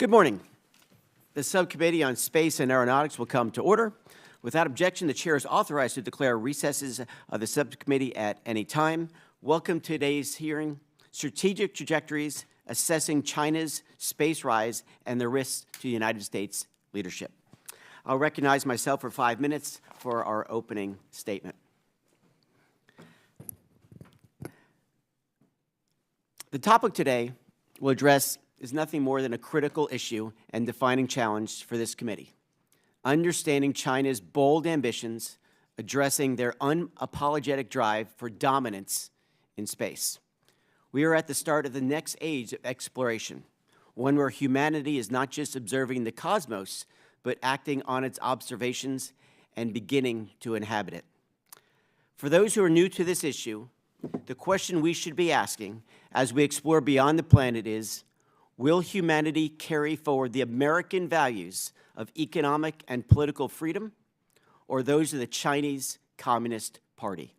Good morning. The Subcommittee on Space and Aeronautics will come to order. Without objection, the Chair is authorized to declare recesses of the Subcommittee at any time. Welcome to today's hearing, Strategic Trajectories, Assessing China's Space Rise and the Risks to the United States Leadership. I'll recognize myself for 5 minutes for our opening statement. The topic today we'll address is nothing more than a critical issue and defining challenge for this committee. Understanding China's bold ambitions, addressing their unapologetic drive for dominance in space. We are at the start of the next age of exploration, one where humanity is not just observing the cosmos, but acting on its observations and beginning to inhabit it. For those who are new to this issue, the question we should be asking as we explore beyond the planet is, will humanity carry forward the American values of economic and political freedom, or those of the Chinese Communist Party?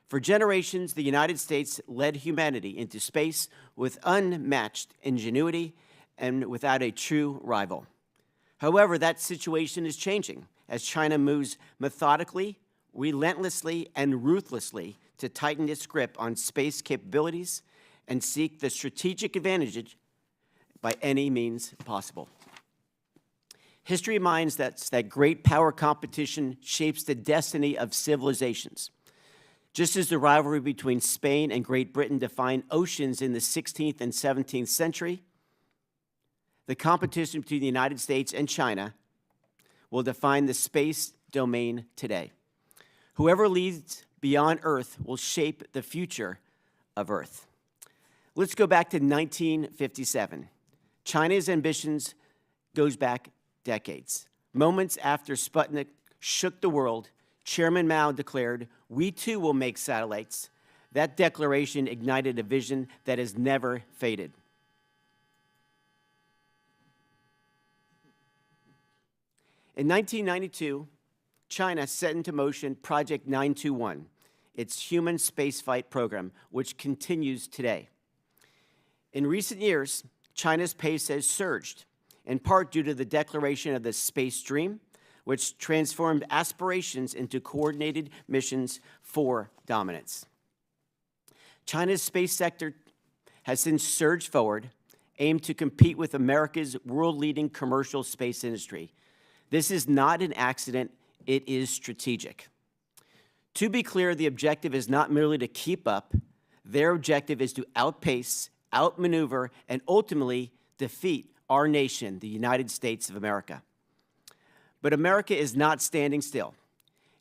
For generations, the United States led humanity into space with unmatched ingenuity and without a true rival. However, that situation is changing as China moves methodically, relentlessly, and ruthlessly to tighten its grip on space capabilities and seek the strategic advantage by any means possible. History reminds us that great power competition shapes the destiny of civilizations. Just as the rivalry between Spain and Great Britain defined oceans in the 16th and 17th century, the competition between the United States and China will define the space domain today. Whoever leads beyond Earth will shape the future of Earth. Let's go back to 1957. China's ambitions goes back decades. Moments after Sputnik shook the world, Chairman Mao declared, "We too will make satellites." That declaration ignited a vision that has never faded. In 1992, China set into motion Project 921, its human spaceflight program, which continues today. In recent years, China's pace has surged, in part due to the declaration of the Space Dream, which transformed aspirations into coordinated missions for dominance. China's space sector has since surged forward, aimed to compete with America's world-leading commercial space industry. This is not an accident, it is strategic. To be clear, the objective is not merely to keep up, their objective is to outpace, outmaneuver, and ultimately defeat our nation, the United States of America. But America is not standing still.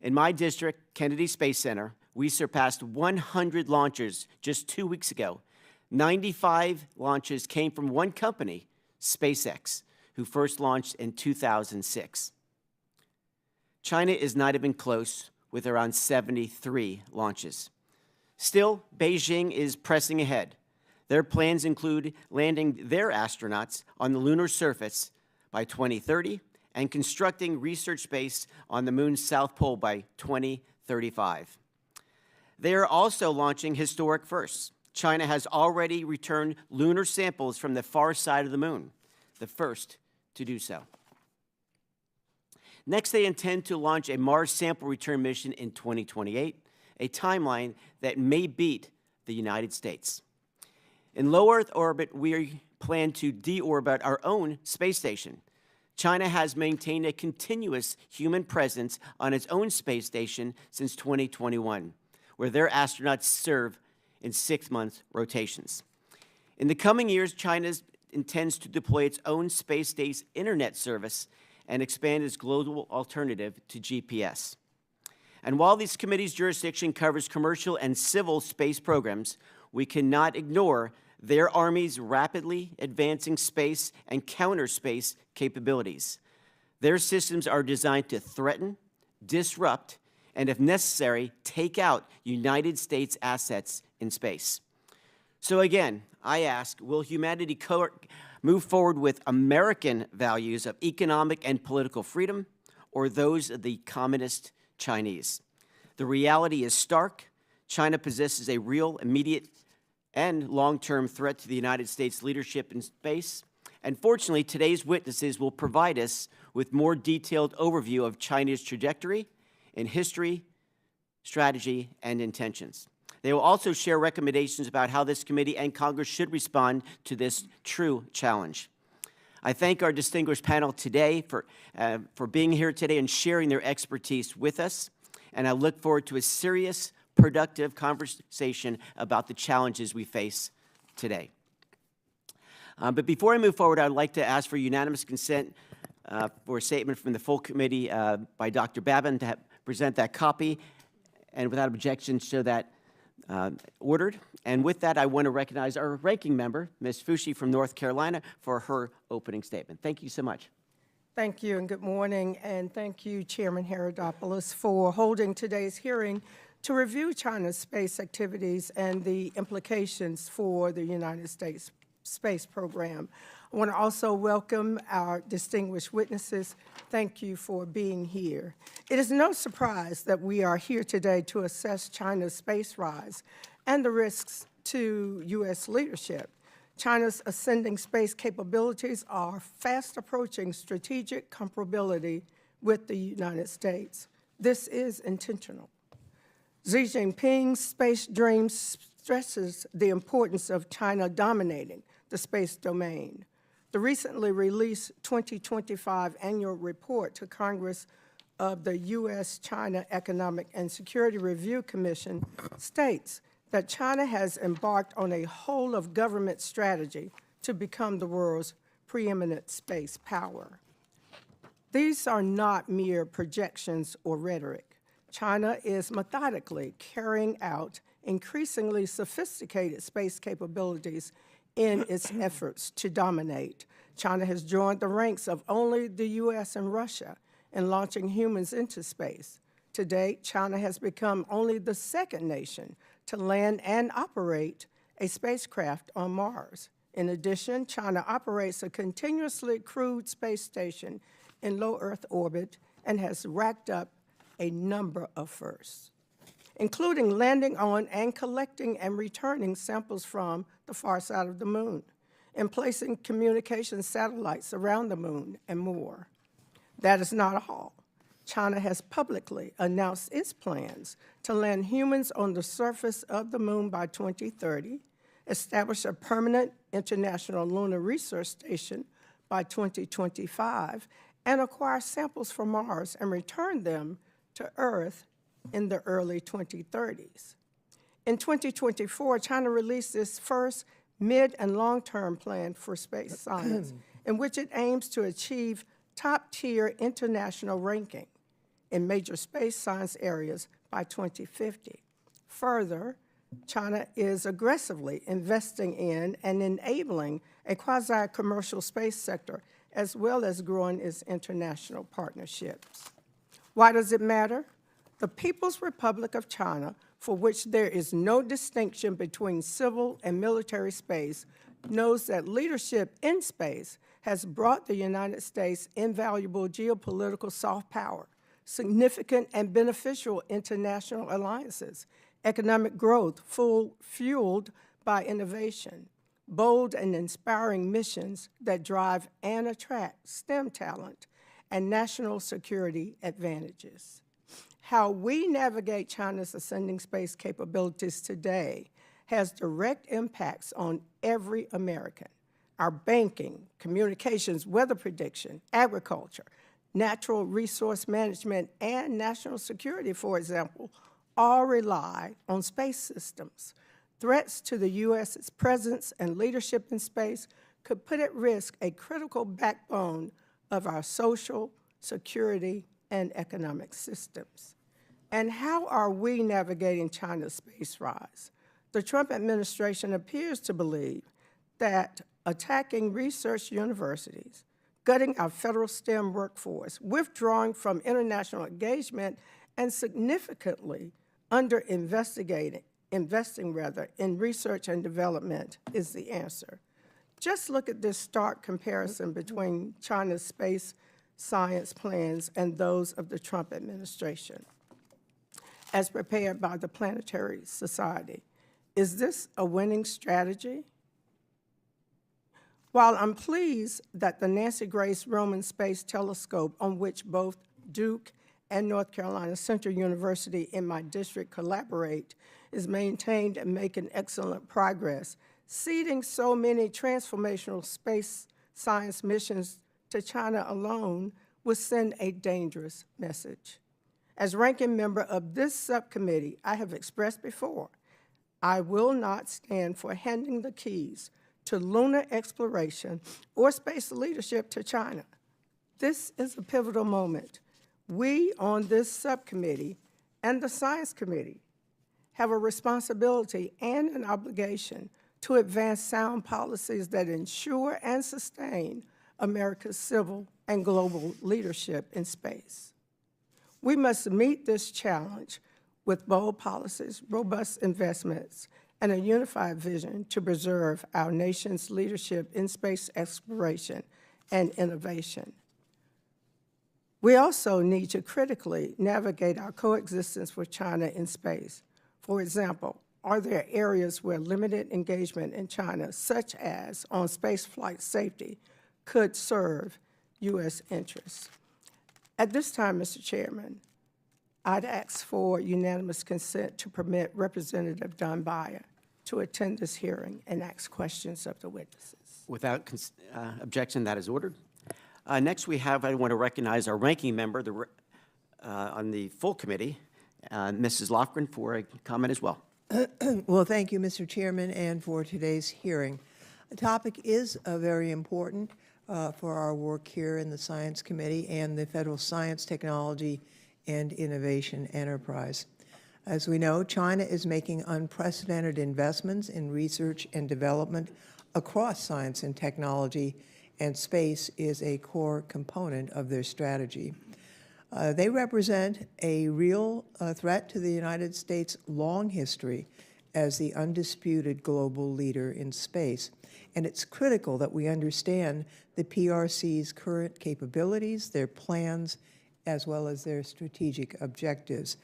In my district, Kennedy Space Center, we surpassed 100 launches just 2 weeks ago. 95 launches came from one company, SpaceX, who first launched in 2006. China is not even close, with around 73 launches. Still, Beijing is pressing ahead. Their plans include landing their astronauts on the lunar surface by 2030 and constructing research base on the moon's south pole by 2035. They are also launching historic firsts. China has already returned lunar samples from the far side of the moon, the first to do so. Next, they intend to launch a Mars sample return mission in 2028, a timeline that may beat the United States. In low Earth orbit, we plan to deorbit our own space station. China has maintained a continuous human presence on its own space station since 2021, where their astronauts serve in 6-month rotations. In the coming years, China intends to deploy its own space-based internet service and expand its global alternative to GPS. And while this committee's jurisdiction covers commercial and civil space programs, we cannot ignore their Army's rapidly advancing space and counter-space capabilities. Their systems are designed to threaten, disrupt, and if necessary, take out United States assets in space. So again, I ask, will humanity move forward with American values of economic and political freedom, or those of the communist Chinese? The reality is stark. China possesses a real, immediate, and long-term threat to the United States leadership in space, And fortunately, today's witnesses will provide us with more detailed overview of China's trajectory in history, strategy, and intentions. They will also share recommendations about how this committee and Congress should respond to this true challenge. I thank our distinguished panel today for being here today and sharing their expertise with us, and I look forward to a serious, productive conversation about the challenges we face today. But before I move forward, I'd like to ask for unanimous consent for a statement from the full committee by Dr. Babin to present that copy, and without objection, show that ordered. And with that, I want to recognize our ranking member, Ms. Fushi from North Carolina, for her opening statement. Thank you so much. Thank you, and good morning, and thank you, Chairman Herodopoulos, for holding today's hearing to review China's space activities and the implications for the United States space program. I want to also welcome our distinguished witnesses. Thank you for being here. It is no surprise that we are here today to assess China's space rise and the risks to U.S. leadership. China's ascending space capabilities are fast approaching strategic comparability with the United States. This is intentional. Xi Jinping's space dream stresses the importance of China dominating the space domain. The recently released 2025 annual report to Congress of the U.S.-China Economic and Security Review Commission states that China has embarked on a whole-of-government strategy to become the world's preeminent space power. These are not mere projections or rhetoric. China is methodically carrying out increasingly sophisticated space capabilities in its efforts to dominate. China has joined the ranks of only the U.S. and Russia in launching humans into space. To date, China has become only the second nation to land and operate a spacecraft on Mars. In addition, China operates a continuously crewed space station in low Earth orbit and has racked up a number of firsts, including landing on and collecting and returning samples from the far side of the moon, and placing communication satellites around the moon, and more. That is not all. China has publicly announced its plans to land humans on the surface of the moon by 2030, establish a permanent international lunar research station by 2025, and acquire samples from Mars and return them to Earth in the early 2030s. In 2024, China released its first mid- and long-term plan for space science, in which it aims to achieve top-tier international ranking in major space science areas by 2050. Further, China is aggressively investing in and enabling a quasi-commercial space sector, as well as growing its international partnerships. Why does it matter? The People's Republic of China, for which there is no distinction between civil and military space, knows that leadership in space has brought the United States invaluable geopolitical soft power, significant and beneficial international alliances, economic growth fueled by innovation, bold and inspiring missions that drive and attract STEM talent, and national security advantages. How we navigate China's ascending space capabilities today has direct impacts on every American. Our banking, communications, weather prediction, agriculture, natural resource management, and national security, for example, all rely on space systems. Threats to the U.S.'s presence and leadership in space could put at risk a critical backbone of our social, security, and economic systems. And how are we navigating China's space rise? The Trump administration appears to believe that attacking research universities, gutting our federal STEM workforce, withdrawing from international engagement, and significantly investing in research and development is the answer. Just look at this stark comparison between China's space science plans and those of the Trump administration, as prepared by the Planetary Society. Is this a winning strategy? While I'm pleased that the Nancy Grace Roman Space Telescope, on which both Duke and North Carolina Central University in my district collaborate, is maintained and making excellent progress, seeding so many transformational space science missions to China alone would send a dangerous message. As ranking member of this subcommittee, I have expressed before, I will not stand for handing the keys to lunar exploration or space leadership to China. This is a pivotal moment. We on this subcommittee and the Science Committee have a responsibility and an obligation to advance sound policies that ensure and sustain America's civil and global leadership in space. We must meet this challenge with bold policies, robust investments, and a unified vision to preserve our nation's leadership in space exploration and innovation. We also need to critically navigate our coexistence with China in space. For example, are there areas where limited engagement in China, such as on spaceflight safety, could serve U.S. interests? At this time, Mr. Chairman, I'd ask for unanimous consent to permit Representative Dunbar to attend this hearing and ask questions of the witnesses. Without objection, that is ordered. Next, I want to recognize our ranking member on the full committee, Mrs. Lofgren, for a comment as well. Well, thank you, Mr. Chairman, and for today's hearing. The topic is very important for our work here in the Science Committee and the Federal Science, Technology, and Innovation Enterprise. As we know, China is making unprecedented investments in research and development across science and technology, and space is a core component of their strategy. They represent a real threat to the United States' long history as the undisputed global leader in space. And it's critical that we understand the PRC's current capabilities, their plans, as well as their strategic objectives.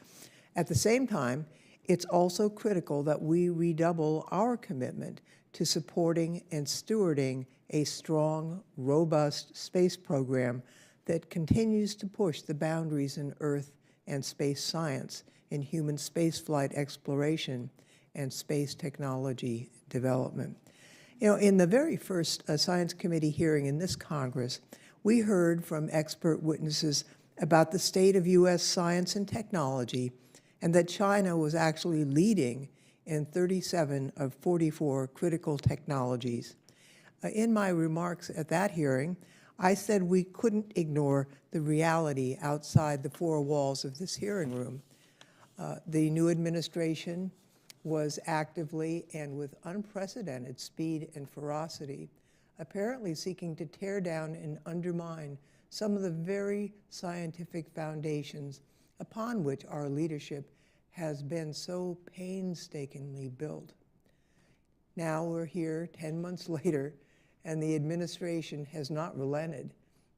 At the same time, it's also critical that we redouble our commitment to supporting and stewarding a strong, robust space program that continues to push the boundaries in Earth and space science, in human spaceflight exploration, and space technology development. You know, in the very first Science Committee hearing in this Congress, we heard from expert witnesses about the state of U.S. science and technology, and that China was actually leading in 37 of 44 critical technologies. In my remarks at that hearing, I said we couldn't ignore the reality outside the four walls of this hearing room. The new administration was actively and with unprecedented speed and ferocity, apparently seeking to tear down and undermine some of the very scientific foundations upon which our leadership has been so painstakingly built. Now we're here 10 months later, and the administration has not relented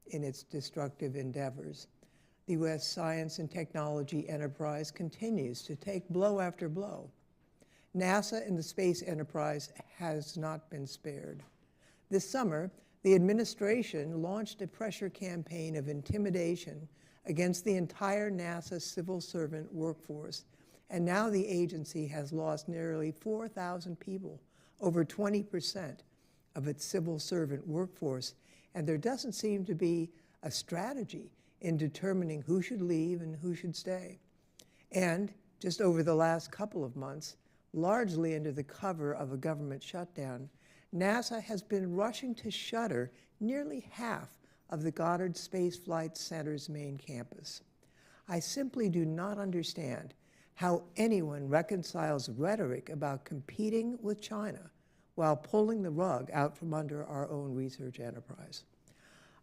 in its destructive endeavors. The U.S. science and technology enterprise continues to take blow after blow. NASA and the space enterprise has not been spared. This summer, the administration launched a pressure campaign of intimidation against the entire NASA civil servant workforce, and now the agency has lost nearly 4,000 people, over 20% of its civil servant workforce, and there doesn't seem to be a strategy in determining who should leave and who should stay. And just over the last couple of months, largely under the cover of a government shutdown, NASA has been rushing to shutter nearly half of the Goddard Space Flight Center's main campus. I simply do not understand how anyone reconciles rhetoric about competing with China while pulling the rug out from under our own research enterprise.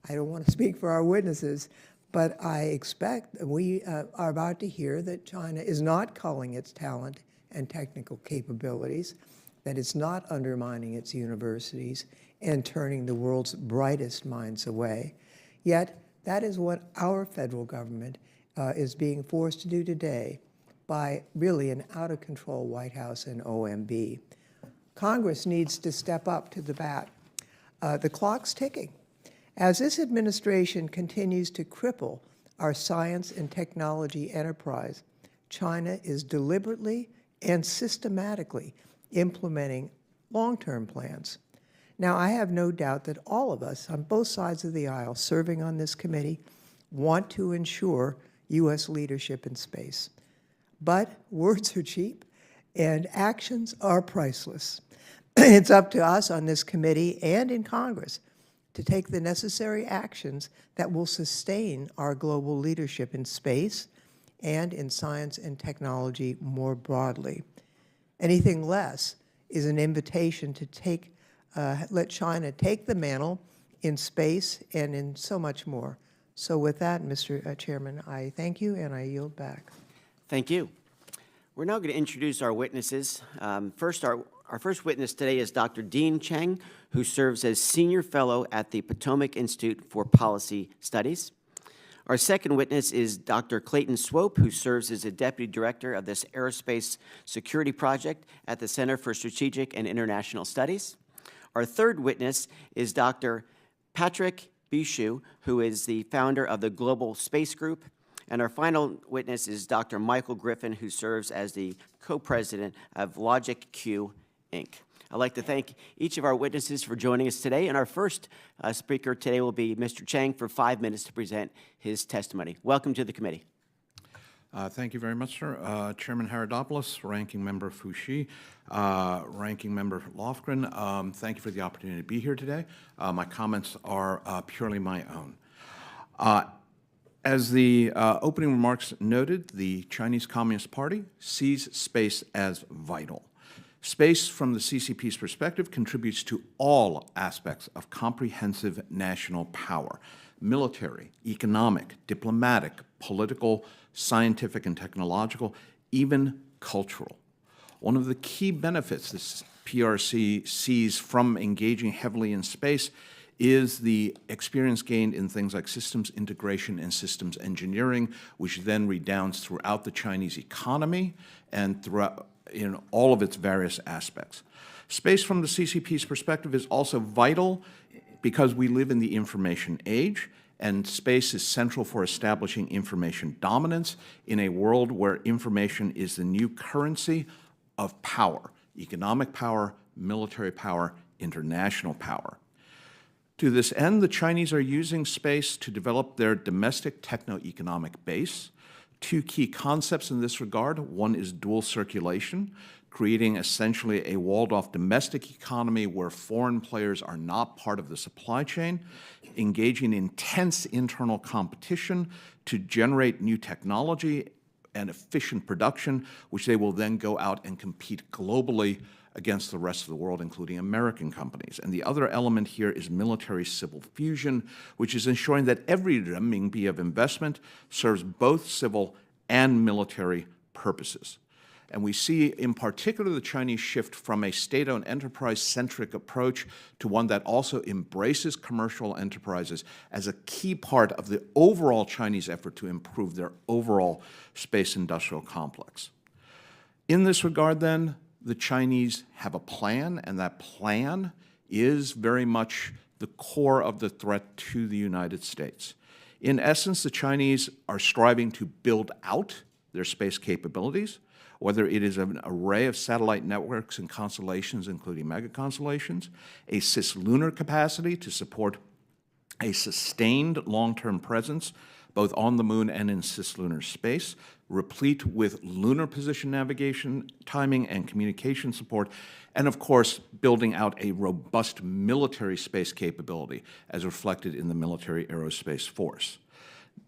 I don't want to speak for our witnesses, but I expect that we are about to hear that China is not culling its talent and technical capabilities, that it's not undermining its universities and turning the world's brightest minds away. Yet, that is what our federal government is being forced to do today by really an out-of-control White House and OMB. Congress needs to step up to the bat. The clock's ticking. As this administration continues to cripple our science and technology enterprise, China is deliberately and systematically implementing long-term plans. Now, I have no doubt that all of us on both sides of the aisle serving on this committee want to ensure U.S. leadership in space. But words are cheap and actions are priceless. It's up to us on this committee and in Congress to take the necessary actions that will sustain our global leadership in space and in science and technology more broadly. Anything less is an invitation to let China take the mantle in space and in so much more. So with that, Mr. Chairman, I thank you and I yield back. Thank you. We're now going to introduce our witnesses. Our first witness today is Dr. Dean Cheng, who serves as Senior Fellow at the Potomac Institute for Policy Studies. Our second witness is Dr. Clayton Swope, who serves as a Deputy Director of this Aerospace Security Project at the Center for Strategic and International Studies. Our third witness is Dr. Patrick Besha, who is the founder of the Global Space Group. And our final witness is Dr. Michael Griffin, who serves as the co-president of LogiQ, Inc. I'd like to thank each of our witnesses for joining us today. And our first speaker today will be Mr. Cheng for 5 minutes to present his testimony. Welcome to the committee. Thank you very much, sir. Chairman Herodopoulos, Ranking Member Fushi, Ranking Member Lofgren, thank you for the opportunity to be here today. My comments are purely my own. As the opening remarks noted, the Chinese Communist Party sees space as vital. Space, from the CCP's perspective, contributes to all aspects of comprehensive national power: military, economic, diplomatic, political, scientific and technological, even cultural. One of the key benefits this PRC sees from engaging heavily in space is the experience gained in things like systems integration and systems engineering, which then redounds throughout the Chinese economy and throughout in all of its various aspects. Space, from the CCP's perspective, is also vital because we live in the information age, and space is central for establishing information dominance in a world where information is the new currency of power: economic power, military power, international power. To this end, the Chinese are using space to develop their domestic techno-economic base. Two key concepts in this regard: one is dual circulation, creating essentially a walled-off domestic economy where foreign players are not part of the supply chain, engaging in intense internal competition to generate new technology and efficient production, which they will then go out and compete globally against the rest of the world, including American companies. And the other element here is military-civil fusion, which is ensuring that every renminbi of investment serves both civil and military purposes. And we see, in particular, the Chinese shift from a state-owned enterprise-centric approach to one that also embraces commercial enterprises as a key part of the overall Chinese effort to improve their overall space industrial complex. In this regard, then, the Chinese have a plan, and that plan is very much the core of the threat to the United States. In essence, the Chinese are striving to build out their space capabilities, whether it is an array of satellite networks and constellations, including mega-constellations, a cislunar capacity to support a sustained long-term presence, both on the moon and in cislunar space, replete with lunar position navigation, timing, and communication support, and of course, building out a robust military space capability as reflected in the military aerospace force.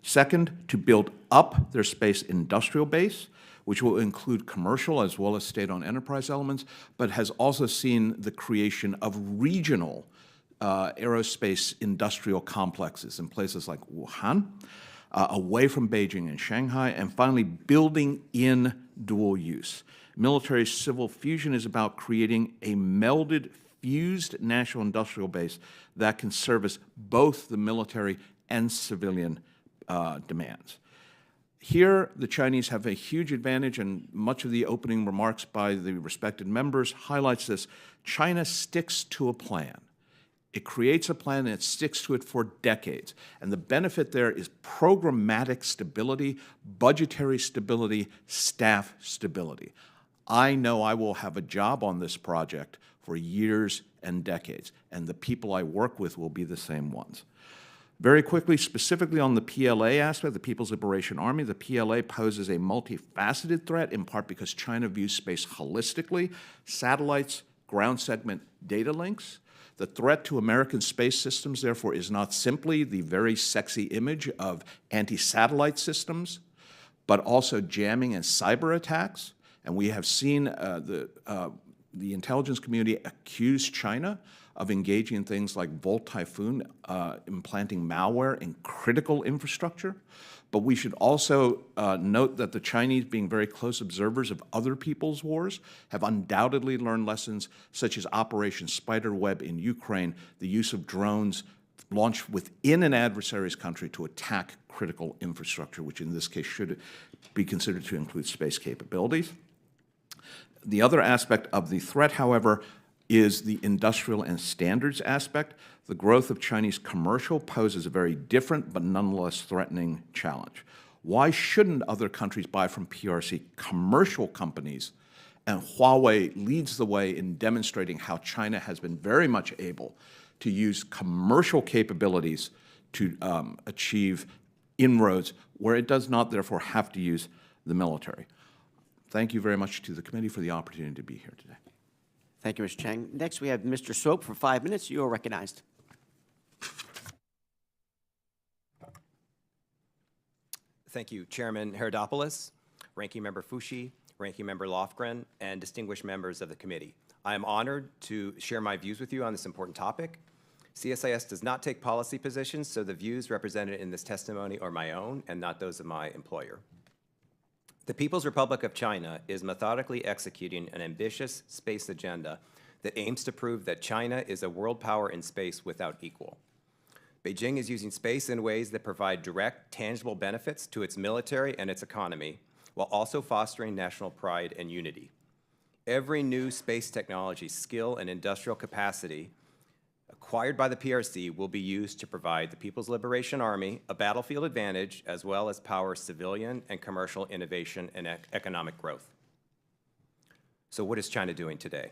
Second, to build up their space industrial base, which will include commercial as well as state-owned enterprise elements, but has also seen the creation of regional aerospace industrial complexes in places like Wuhan, away from Beijing and Shanghai, and finally building in dual use. Military-civil fusion is about creating a melded, fused national industrial base that can service both the military and civilian demands. Here, the Chinese have a huge advantage, and much of the opening remarks by the respected members highlights this. China sticks to a plan. It creates a plan and it sticks to it for decades. And the benefit there is programmatic stability, budgetary stability, staff stability. I know I will have a job on this project for years and decades, and the people I work with will be the same ones. Very quickly, specifically on the PLA aspect, the People's Liberation Army, the PLA poses a multifaceted threat, in part because China views space holistically: satellites, ground segment data links. The threat to American space systems, therefore, is not simply the very sexy image of anti-satellite systems, but also jamming and cyber attacks. And we have seen the intelligence community accuse China of engaging in things like Volt Typhoon, implanting malware in critical infrastructure. But we should also note that the Chinese, being very close observers of other people's wars, have undoubtedly learned lessons such as Operation Spiderweb in Ukraine, the use of drones launched within an adversary's country to attack critical infrastructure, which in this case should be considered to include space capabilities. The other aspect of the threat, however, is the industrial and standards aspect. The growth of Chinese commercial poses a very different but nonetheless threatening challenge. Why shouldn't other countries buy from PRC commercial companies? And Huawei leads the way in demonstrating how China has been very much able to use commercial capabilities to achieve inroads where it does not therefore have to use the military. Thank you very much to the committee for the opportunity to be here today. Thank you, Mr. Cheng. Next, we have Mr. Swope for 5 minutes. You are recognized. Thank you, Chairman Herodopoulos, Ranking Member Fushi, Ranking Member Lofgren, and distinguished members of the committee. I am honored to share my views with you on this important topic. CSIS does not take policy positions, so the views represented in this testimony are my own and not those of my employer. The People's Republic of China is methodically executing an ambitious space agenda that aims to prove that China is a world power in space without equal. Beijing is using space in ways that provide direct, tangible benefits to its military and its economy, while also fostering national pride and unity. Every new space technology, skill, and industrial capacity acquired by the PRC will be used to provide the People's Liberation Army a battlefield advantage, as well as power civilian and commercial innovation and economic growth. So what is China doing today?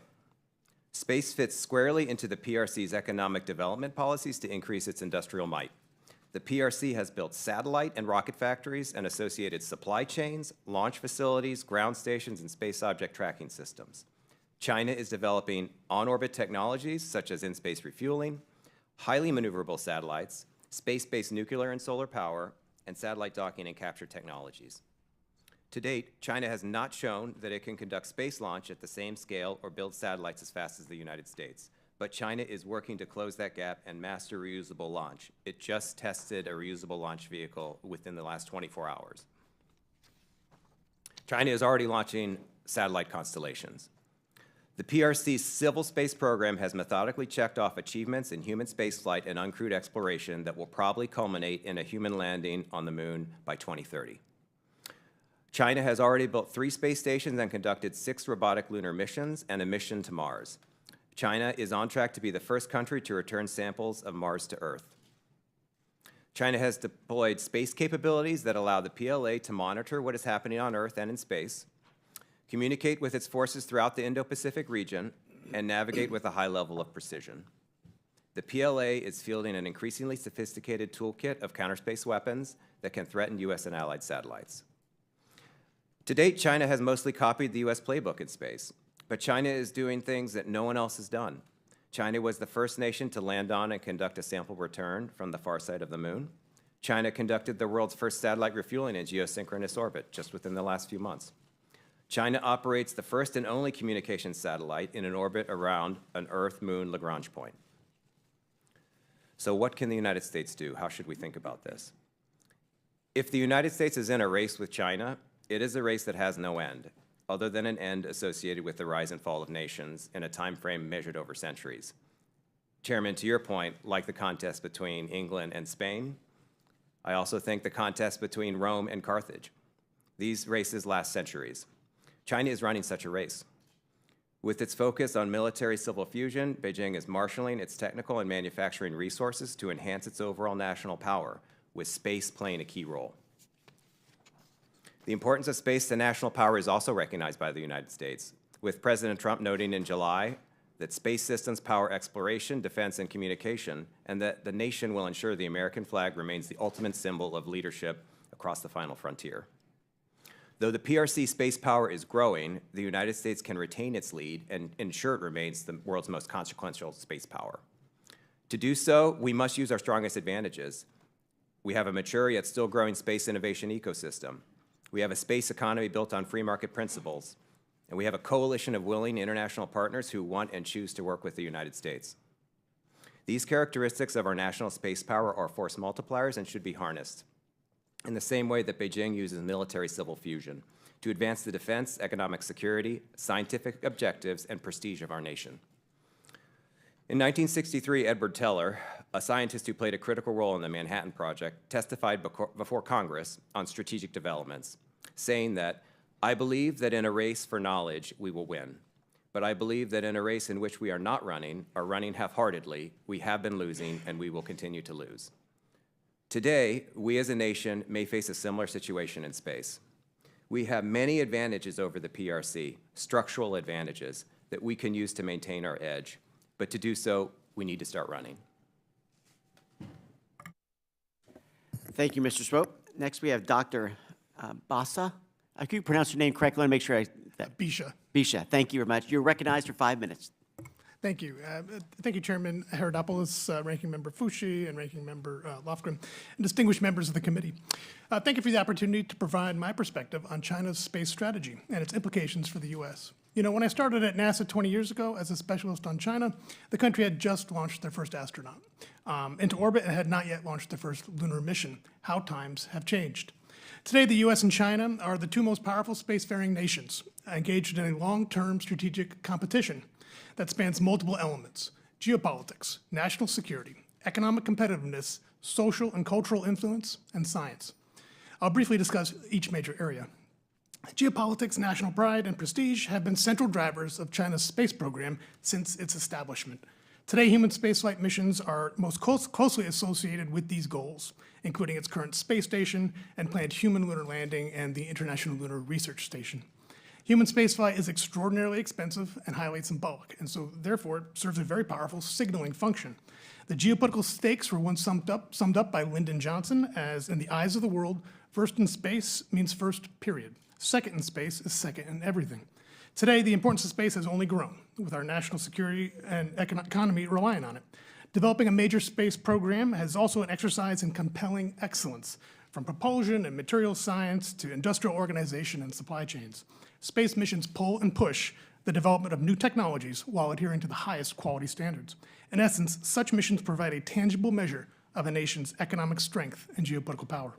Space fits squarely into the PRC's economic development policies to increase its industrial might. The PRC has built satellite and rocket factories and associated supply chains, launch facilities, ground stations, and space object tracking systems. China is developing on-orbit technologies such as in-space refueling, highly maneuverable satellites, space-based nuclear and solar power, and satellite docking and capture technologies. To date, China has not shown that it can conduct space launch at the same scale or build satellites as fast as the United States. But China is working to close that gap and master reusable launch. It just tested a reusable launch vehicle within the last 24 hours. China is already launching satellite constellations. The PRC's civil space program has methodically checked off achievements in human spaceflight and uncrewed exploration that will probably culminate in a human landing on the moon by 2030. China has already built 3 space stations and conducted 6 robotic lunar missions and a mission to Mars. China is on track to be the first country to return samples of Mars to Earth. China has deployed space capabilities that allow the PLA to monitor what is happening on Earth and in space, communicate with its forces throughout the Indo-Pacific region, and navigate with a high level of precision. The PLA is fielding an increasingly sophisticated toolkit of counterspace weapons that can threaten U.S. and allied satellites. To date, China has mostly copied the U.S. playbook in space, but China is doing things that no one else has done. China was the first nation to land on and conduct a sample return from the far side of the moon. China conducted the world's first satellite refueling in geosynchronous orbit just within the last few months. China operates the first and only communications satellite in an orbit around an Earth-Moon Lagrange point. So what can the United States do? How should we think about this? If the United States is in a race with China, it is a race that has no end, other than an end associated with the rise and fall of nations in a time frame measured over centuries. Chairman, to your point, like the contest between England and Spain, I also think the contest between Rome and Carthage. These races last centuries. China is running such a race. With its focus on military-civil fusion, Beijing is marshaling its technical and manufacturing resources to enhance its overall national power, with space playing a key role. The importance of space to national power is also recognized by the United States, with President Trump noting in July that space systems power exploration, defense, and communication, and that the nation will ensure the American flag remains the ultimate symbol of leadership across the final frontier. Though the PRC space power is growing, the United States can retain its lead and ensure it remains the world's most consequential space power. To do so, we must use our strongest advantages. We have a mature yet still growing space innovation ecosystem. We have a space economy built on free market principles. And we have a coalition of willing international partners who want and choose to work with the United States. These characteristics of our national space power are force multipliers and should be harnessed in the same way that Beijing uses military-civil fusion to advance the defense, economic security, scientific objectives, and prestige of our nation. In 1963, Edward Teller, a scientist who played a critical role in the Manhattan Project, testified before Congress on strategic developments, saying that, "I believe that in a race for knowledge, we will win. But I believe that in a race in which we are not running, or running half-heartedly, we have been losing and we will continue to lose." Today, we as a nation may face a similar situation in space. We have many advantages over the PRC, structural advantages, that we can use to maintain our edge. But to do so, we need to start running. Thank you, Mr. Swope. Next, we have Dr. Besha. I could pronounce your name correctly. I want to make sure Besha. Besha, thank you very much. You're recognized for 5 minutes. Thank you. Thank you, Chairman Herodopoulos, Ranking Member Fushi, and Ranking Member Lofgren, and distinguished members of the committee. Thank you for the opportunity to provide my perspective on China's space strategy and its implications for the U.S. You know, when I started at NASA 20 years ago as a specialist on China, the country had just launched their first astronaut into orbit and had not yet launched their first lunar mission. How times have changed. Today, the U.S. and China are the two most powerful spacefaring nations engaged in a long-term strategic competition that spans multiple elements: geopolitics, national security, economic competitiveness, social and cultural influence, and science. I'll briefly discuss each major area. Geopolitics, national pride, and prestige have been central drivers of China's space program since its establishment. Today, human spaceflight missions are most closely associated with these goals, including its current space station and planned human lunar landing and the International Lunar Research Station. Human spaceflight is extraordinarily expensive and highly symbolic, and so therefore serves a very powerful signaling function. The geopolitical stakes were once summed up by Lyndon Johnson as, in the eyes of the world, first in space means first, period. Second in space is second in everything. Today, the importance of space has only grown, with our national security and economy relying on it. Developing a major space program has also an exercise in compelling excellence, from propulsion and materials science to industrial organization and supply chains. Space missions pull and push the development of new technologies while adhering to the highest quality standards. In essence, such missions provide a tangible measure of a nation's economic strength and geopolitical power.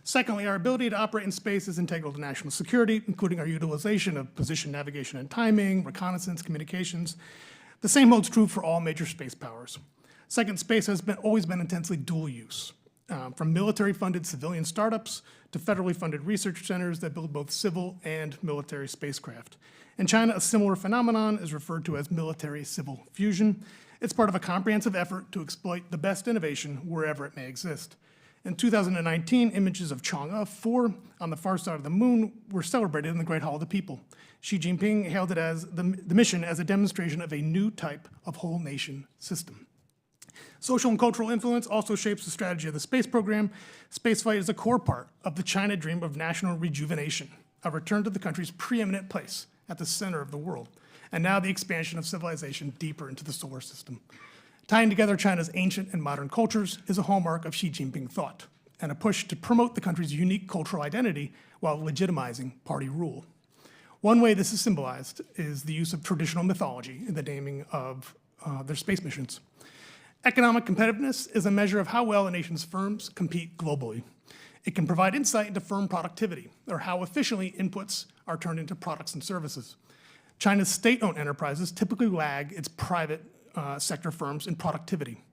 Secondly, our ability to operate in space is integral to national security, including our utilization of position, navigation, and timing, reconnaissance, communications. The same holds true for all major space powers. Second, space has always been intensely dual use, from military-funded civilian startups to federally funded research centers that build both civil and military spacecraft. In China, a similar phenomenon is referred to as military-civil fusion. It's part of a comprehensive effort to exploit the best innovation wherever it may exist. In 2019, images of Chang'e 4 on the far side of the moon were celebrated in the Great Hall of the People. Xi Jinping hailed it as the mission as a demonstration of a new type of whole nation system. Social and cultural influence also shapes the strategy of the space program. Spaceflight is a core part of the China dream of national rejuvenation, a return to the country's preeminent place at the center of the world, and now the expansion of civilization deeper into the solar system. Tying together China's ancient and modern cultures is a hallmark of Xi Jinping thought, and a push to promote the country's unique cultural identity while legitimizing party rule. One way this is symbolized is the use of traditional mythology in the naming of their space missions. Economic competitiveness is a measure of how well a nation's firms compete globally. It can provide insight into firm productivity, or how efficiently inputs are turned into products and services. China's state-owned enterprises typically lag its private sector firms in productivity.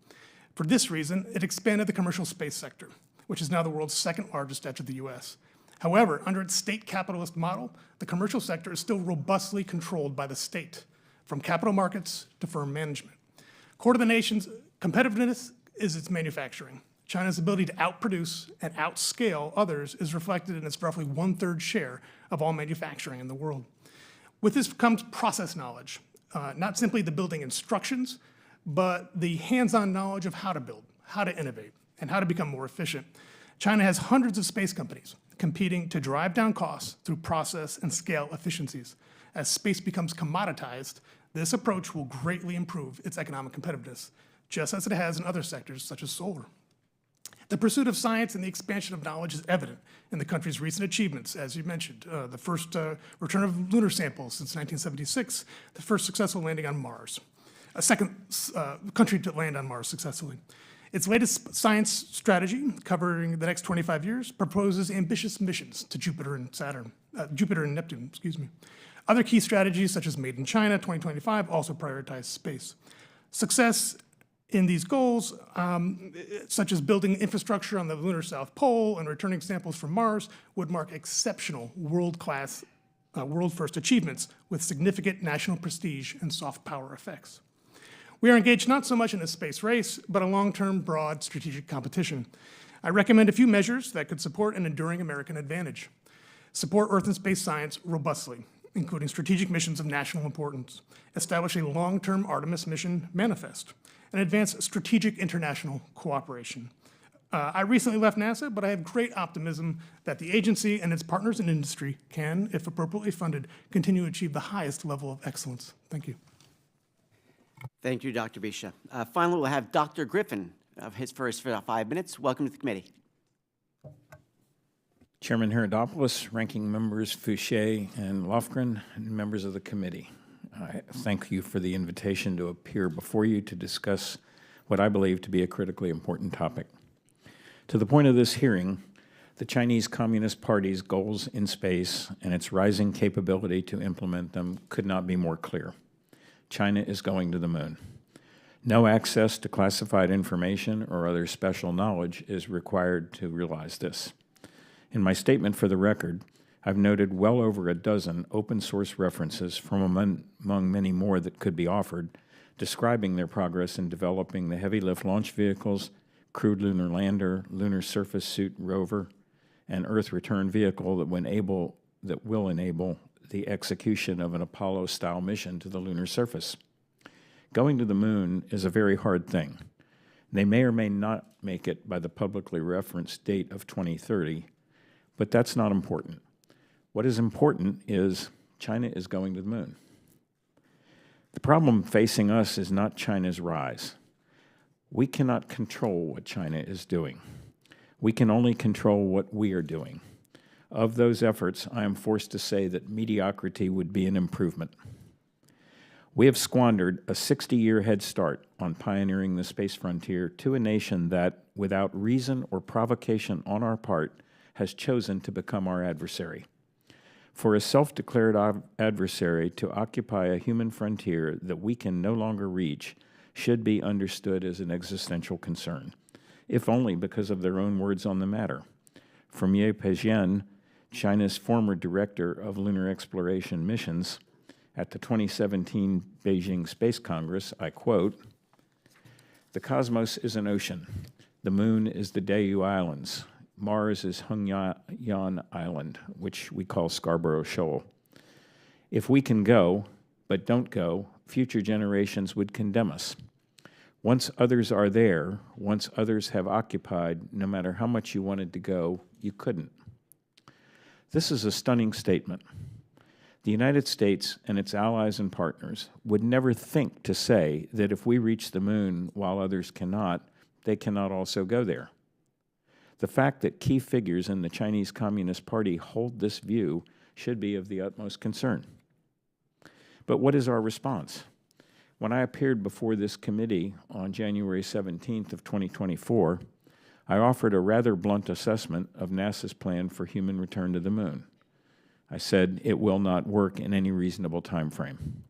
For this reason, it expanded the commercial space sector, which is now the world's second largest after the US. However, under its state capitalist model, the commercial sector is still robustly controlled by the state. from capital markets to firm management. Core to the nation's competitiveness is its manufacturing. China's ability to outproduce and outscale others is reflected in its roughly 1/3 share of all manufacturing in the world. With this comes process knowledge, not simply the building instructions, but the hands-on knowledge of how to build, how to innovate, and how to become more efficient. China has hundreds of space companies competing to drive down costs through process and scale efficiencies. As space becomes commoditized, this approach will greatly improve its economic competitiveness, just as it has in other sectors such as solar. The pursuit of science and the expansion of knowledge is evident in the country's recent achievements, as you mentioned. The first return of lunar samples since 1976, the first successful landing on Mars, a second country to land on Mars successfully. Its latest science strategy, covering the next 25 years, proposes ambitious missions to Jupiter and Neptune, Other key strategies, such as Made in China 2025, also prioritize space. Success in these goals, such as building infrastructure on the lunar South Pole and returning samples from Mars, would mark exceptional world-class, world-first achievements with significant national prestige and soft power effects. We are engaged not so much in a space race, but a long-term, broad strategic competition. I recommend a few measures that could support an enduring American advantage. Support Earth and space science robustly, including strategic missions of national importance. Establish a long-term Artemis mission manifest, and advance strategic international cooperation. I recently left NASA, but I have great optimism that the agency and its partners in industry can, if appropriately funded, continue to achieve the highest level of excellence. Thank you. Thank you, Dr. Besha. Finally, we'll have Dr. Griffin for his 5 minutes. Welcome to the committee. Chairman Herodopoulos, ranking members Fouché and Lofgren, and members of the committee. I thank you for the invitation to appear before you to discuss what I believe to be a critically important topic. To the point of this hearing, the Chinese Communist Party's goals in space and its rising capability to implement them could not be more clear. China is going to the moon. No access to classified information or other special knowledge is required to realize this. In my statement for the record, I've noted well over a dozen open-source references from among many more that could be offered, describing their progress in developing the heavy-lift launch vehicles, crewed lunar lander, lunar surface suit rover, and Earth return vehicle that will enable the execution of an Apollo-style mission to the lunar surface. Going to the moon is a very hard thing. They may or may not make it by the publicly referenced date of 2030, but that's not important. What is important is China is going to the moon. The problem facing us is not China's rise. We cannot control what China is doing. We can only control what we are doing. Of those efforts, I am forced to say that mediocrity would be an improvement. We have squandered a 60-year head start on pioneering the space frontier to a nation that, without reason or provocation on our part, has chosen to become our adversary. For a self-declared adversary to occupy a human frontier that we can no longer reach should be understood as an existential concern, if only because of their own words on the matter. From Ye Peijian, China's former director of lunar exploration missions, at the 2017 Beijing Space Congress, I quote, "The cosmos is an ocean. The moon is the Dayu Islands. Mars is Hongyan Island, which we call Scarborough Shoal. If we can go, but don't go, future generations would condemn us. Once others are there, once others have occupied, no matter how much you wanted to go, you couldn't." This is a stunning statement. The United States and its allies and partners would never think to say that if we reach the moon while others cannot, they cannot also go there. The fact that key figures in the Chinese Communist Party hold this view should be of the utmost concern. But what is our response? When I appeared before this committee on January 17th of 2024, I offered a rather blunt assessment of NASA's plan for human return to the moon. I said it will not work in any reasonable time frame.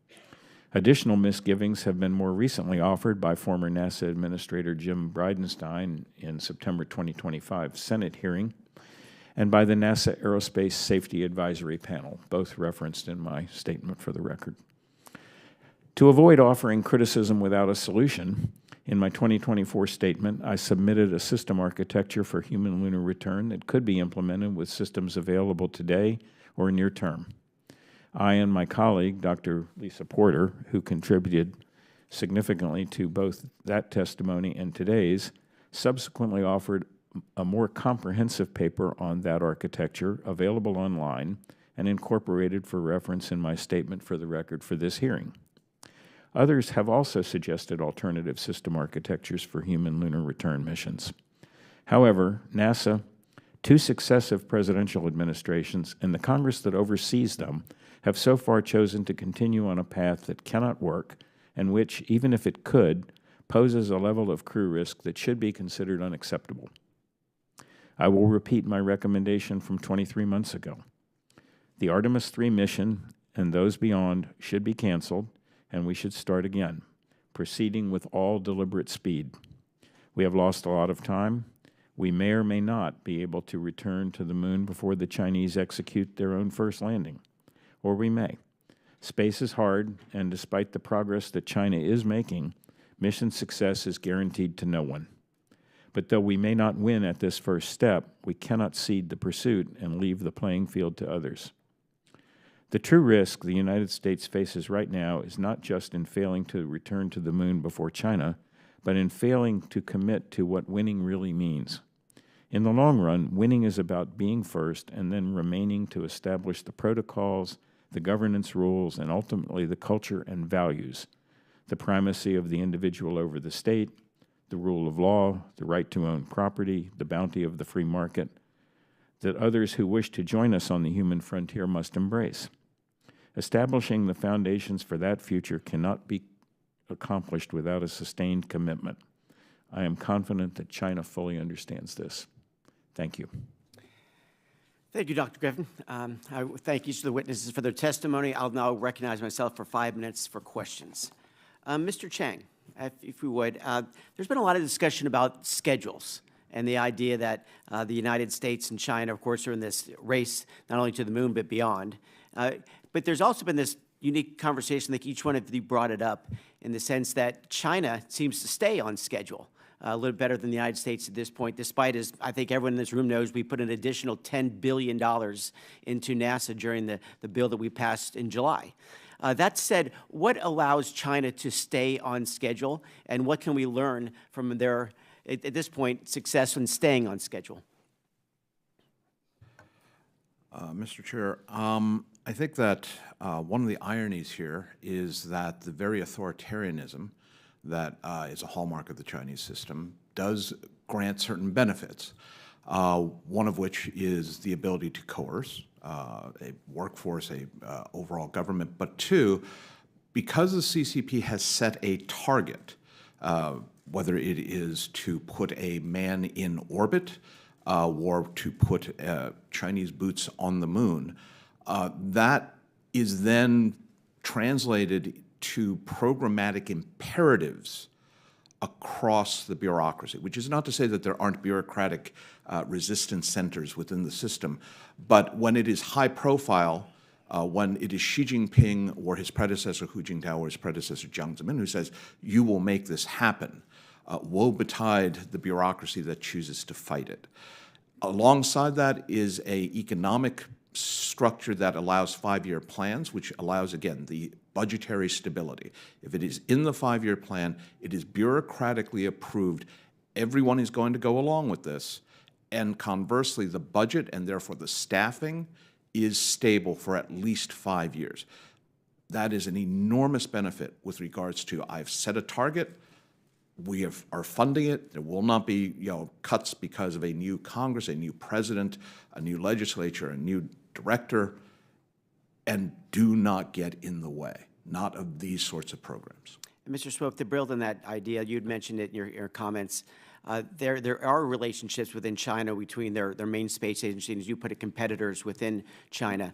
Additional misgivings have been more recently offered by former NASA Administrator Jim Bridenstine in September 2025 Senate hearing, and by the NASA Aerospace Safety Advisory Panel, both referenced in my statement for the record. To avoid offering criticism without a solution, in my 2024 statement, I submitted a system architecture for human lunar return that could be implemented with systems available today or near term. I and my colleague, Dr. Lisa Porter, who contributed significantly to both that testimony and today's, subsequently offered a more comprehensive paper on that architecture available online and incorporated for reference in my statement for the record for this hearing. Others have also suggested alternative system architectures for human lunar return missions. However, NASA, 2 successive presidential administrations, and the Congress that oversees them have so far chosen to continue on a path that cannot work and which, even if it could, poses a level of crew risk that should be considered unacceptable. I will repeat my recommendation from 23 months ago. The Artemis III mission and those beyond should be canceled, and we should start again, proceeding with all deliberate speed. We have lost a lot of time. We may or may not be able to return to the moon before the Chinese execute their own first landing, or we may. Space is hard, and despite the progress that China is making, mission success is guaranteed to no one. But though we may not win at this first step, we cannot cede the pursuit and leave the playing field to others. The true risk the United States faces right now is not just in failing to return to the moon before China, but in failing to commit to what winning really means. In the long run, winning is about being first and then remaining to establish the protocols, the governance rules, and ultimately the culture and values, the primacy of the individual over the state, the rule of law, the right to own property, the bounty of the free market, that others who wish to join us on the human frontier must embrace. Establishing the foundations for that future cannot be accomplished without a sustained commitment. I am confident that China fully understands this. Thank you. Thank you, Dr. Griffin. I thank each of the witnesses for their testimony. I'll now recognize myself for 5 minutes for questions. Mr. Cheng, if we would, there's been a lot of discussion about schedules and the idea that the United States and China, of course, are in this race not only to the moon but beyond. But there's also been this unique conversation, like each one of you brought it up, in the sense that China seems to stay on schedule a little better than the United States at this point, despite, as I think everyone in this room knows, we put an additional $10 billion into NASA during the bill that we passed in July. That said, what allows China to stay on schedule, and what can we learn from their, at this point, success in staying on schedule? Mr. Chair, I think that one of the ironies here is that the very authoritarianism that is a hallmark of the Chinese system does grant certain benefits, one of which is the ability to coerce a workforce, overall government, but 2, because the CCP has set a target, whether it is to put a man in orbit or to put Chinese boots on the moon, that is then translated to programmatic imperatives across the bureaucracy, which is not to say that there aren't bureaucratic resistance centers within the system, but when it is high profile, when it is Xi Jinping or his predecessor Hu Jintao or his predecessor Jiang Zemin who says, you will make this happen, woe betide the bureaucracy that chooses to fight it. Alongside that is an economic structure that allows 5-year plans, which allows, again, the budgetary stability. If it is in the 5-year plan, it is bureaucratically approved. Everyone is going to go along with this. And conversely, the budget and therefore the staffing is stable for at least 5 years. That is an enormous benefit with regards to I've set a target, we are funding it. There will not be cuts because of a new Congress, a new president, a new legislature, a new director, and do not get in the way, not of these sorts of programs. And Mr. Swope, to build on that idea, you'd mentioned it in your comments, there are relationships within China between their main space agency and, as you put it, competitors within China.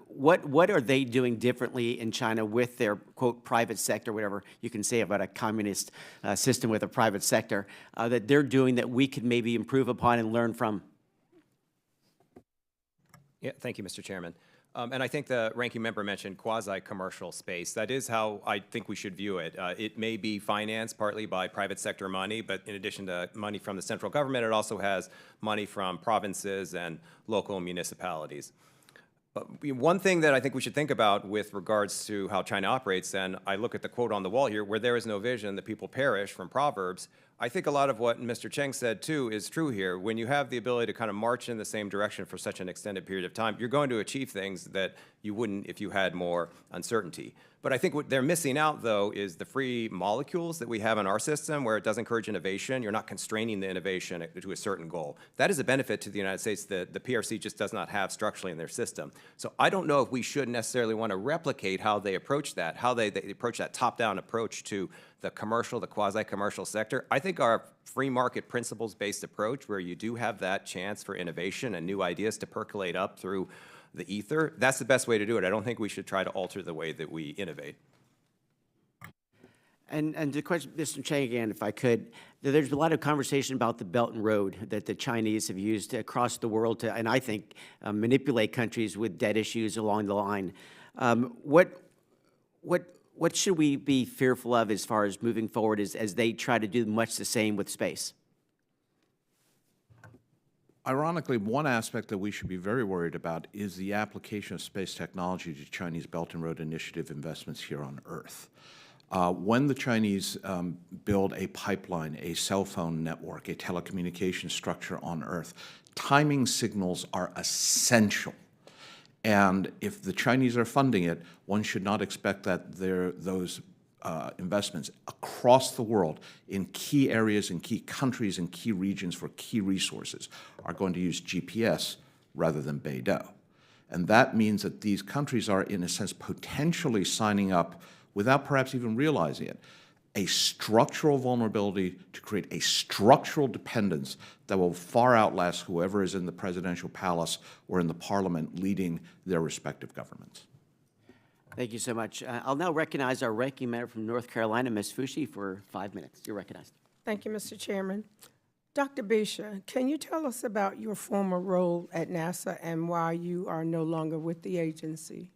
What are they doing differently in China with their, quote, private sector, whatever you can say about a communist system with a private sector, that they're doing that we could maybe improve upon and learn from? Yeah, thank you, Mr. Chairman. And I think the ranking member mentioned quasi-commercial space. That is how I think we should view it. It may be financed partly by private sector money, but in addition to money from the central government, it also has money from provinces and local municipalities. But one thing that I think we should think about with regards to how China operates, and I look at the quote on the wall here, where there is no vision, the people perish, from Proverbs. I think a lot of what Mr. Cheng said, too, is true here. When you have the ability to kind of march in the same direction for such an extended period of time, you're going to achieve things that you wouldn't if you had more uncertainty. But I think what they're missing out, though, is the free molecules that we have in our system where it does encourage innovation. You're not constraining the innovation to a certain goal. That is a benefit to the United States that the PRC just does not have structurally in their system. So I don't know if we should necessarily want to replicate how they approach that, how they approach that top-down approach to the commercial, the quasi-commercial sector. I think our free market principles-based approach, where you do have that chance for innovation and new ideas to percolate up through the ether, that's the best way to do it. I don't think we should try to alter the way that we innovate. And the question, Mr. Cheng, again, if I could, there's a lot of conversation about the Belt and Road that the Chinese have used across the world to, and I think, manipulate countries with debt issues along the line. What should we be fearful of as far as moving forward as they try to do much the same with space? Ironically, one aspect that we should be very worried about is the application of space technology to Chinese Belt and Road Initiative investments here on Earth. When the Chinese build a pipeline, a cell phone network, a telecommunication structure on Earth, timing signals are essential. And if the Chinese are funding it, one should not expect that those investments across the world in key areas, in key countries, in key regions for key resources are going to use GPS rather than Beidou. And that means that these countries are, in a sense, potentially signing up, without perhaps even realizing it, a structural vulnerability to create a structural dependence that will far outlast whoever is in the presidential palace or in the parliament leading their respective governments. Thank you so much. I'll now recognize our ranking member from North Carolina, Ms. Fushi, for 5 minutes. You're recognized. Thank you, Mr. Chairman. Dr. Besha, can you tell us about your former role at NASA and why you are no longer with the agency?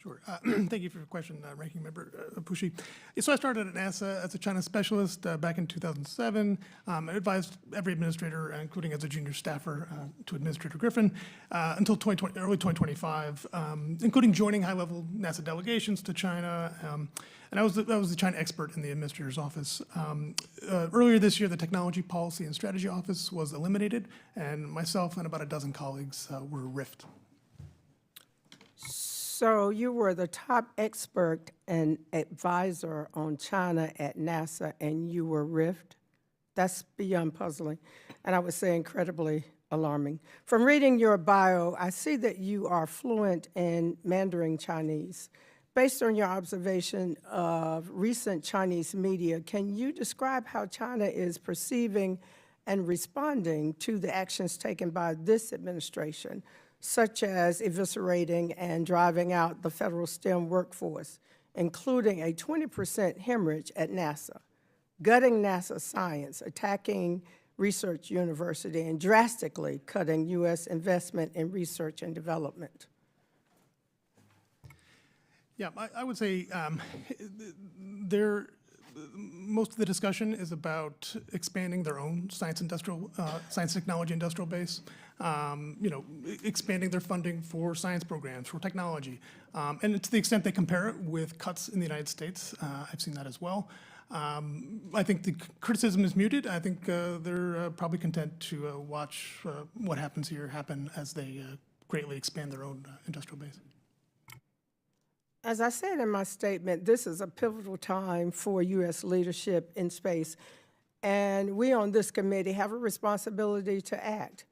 Sure. Thank you for your question, Ranking Member Fushi. So I started at NASA as a China specialist back in 2007. I advised every administrator, including as a junior staffer to Administrator Griffin, until early 2025, including joining high-level NASA delegations to China. And I was the China expert in the administrator's office. Earlier this year, the Technology Policy and Strategy Office was eliminated, and myself and about a dozen colleagues were riffed. So you were the top expert and advisor on China at NASA, and you were riffed? That's beyond puzzling, and I would say incredibly alarming. From reading your bio, I see that you are fluent in Mandarin Chinese. Based on your observation of recent Chinese media, can you describe how China is perceiving and responding to the actions taken by this administration, such as eviscerating and driving out the federal STEM workforce, including a 20% hemorrhage at NASA, gutting NASA science, attacking research university, and drastically cutting U.S. investment in research and development? Yeah, I would say most of the discussion is about expanding their own science technology industrial base, expanding their funding for science programs, for technology. And to the extent they compare it with cuts in the United States, I've seen that as well. I think the criticism is muted. I think they're probably content to watch what happens here happen as they greatly expand their own industrial base. As I said in my statement, this is a pivotal time for U.S. leadership in space, and we on this committee have a responsibility to act.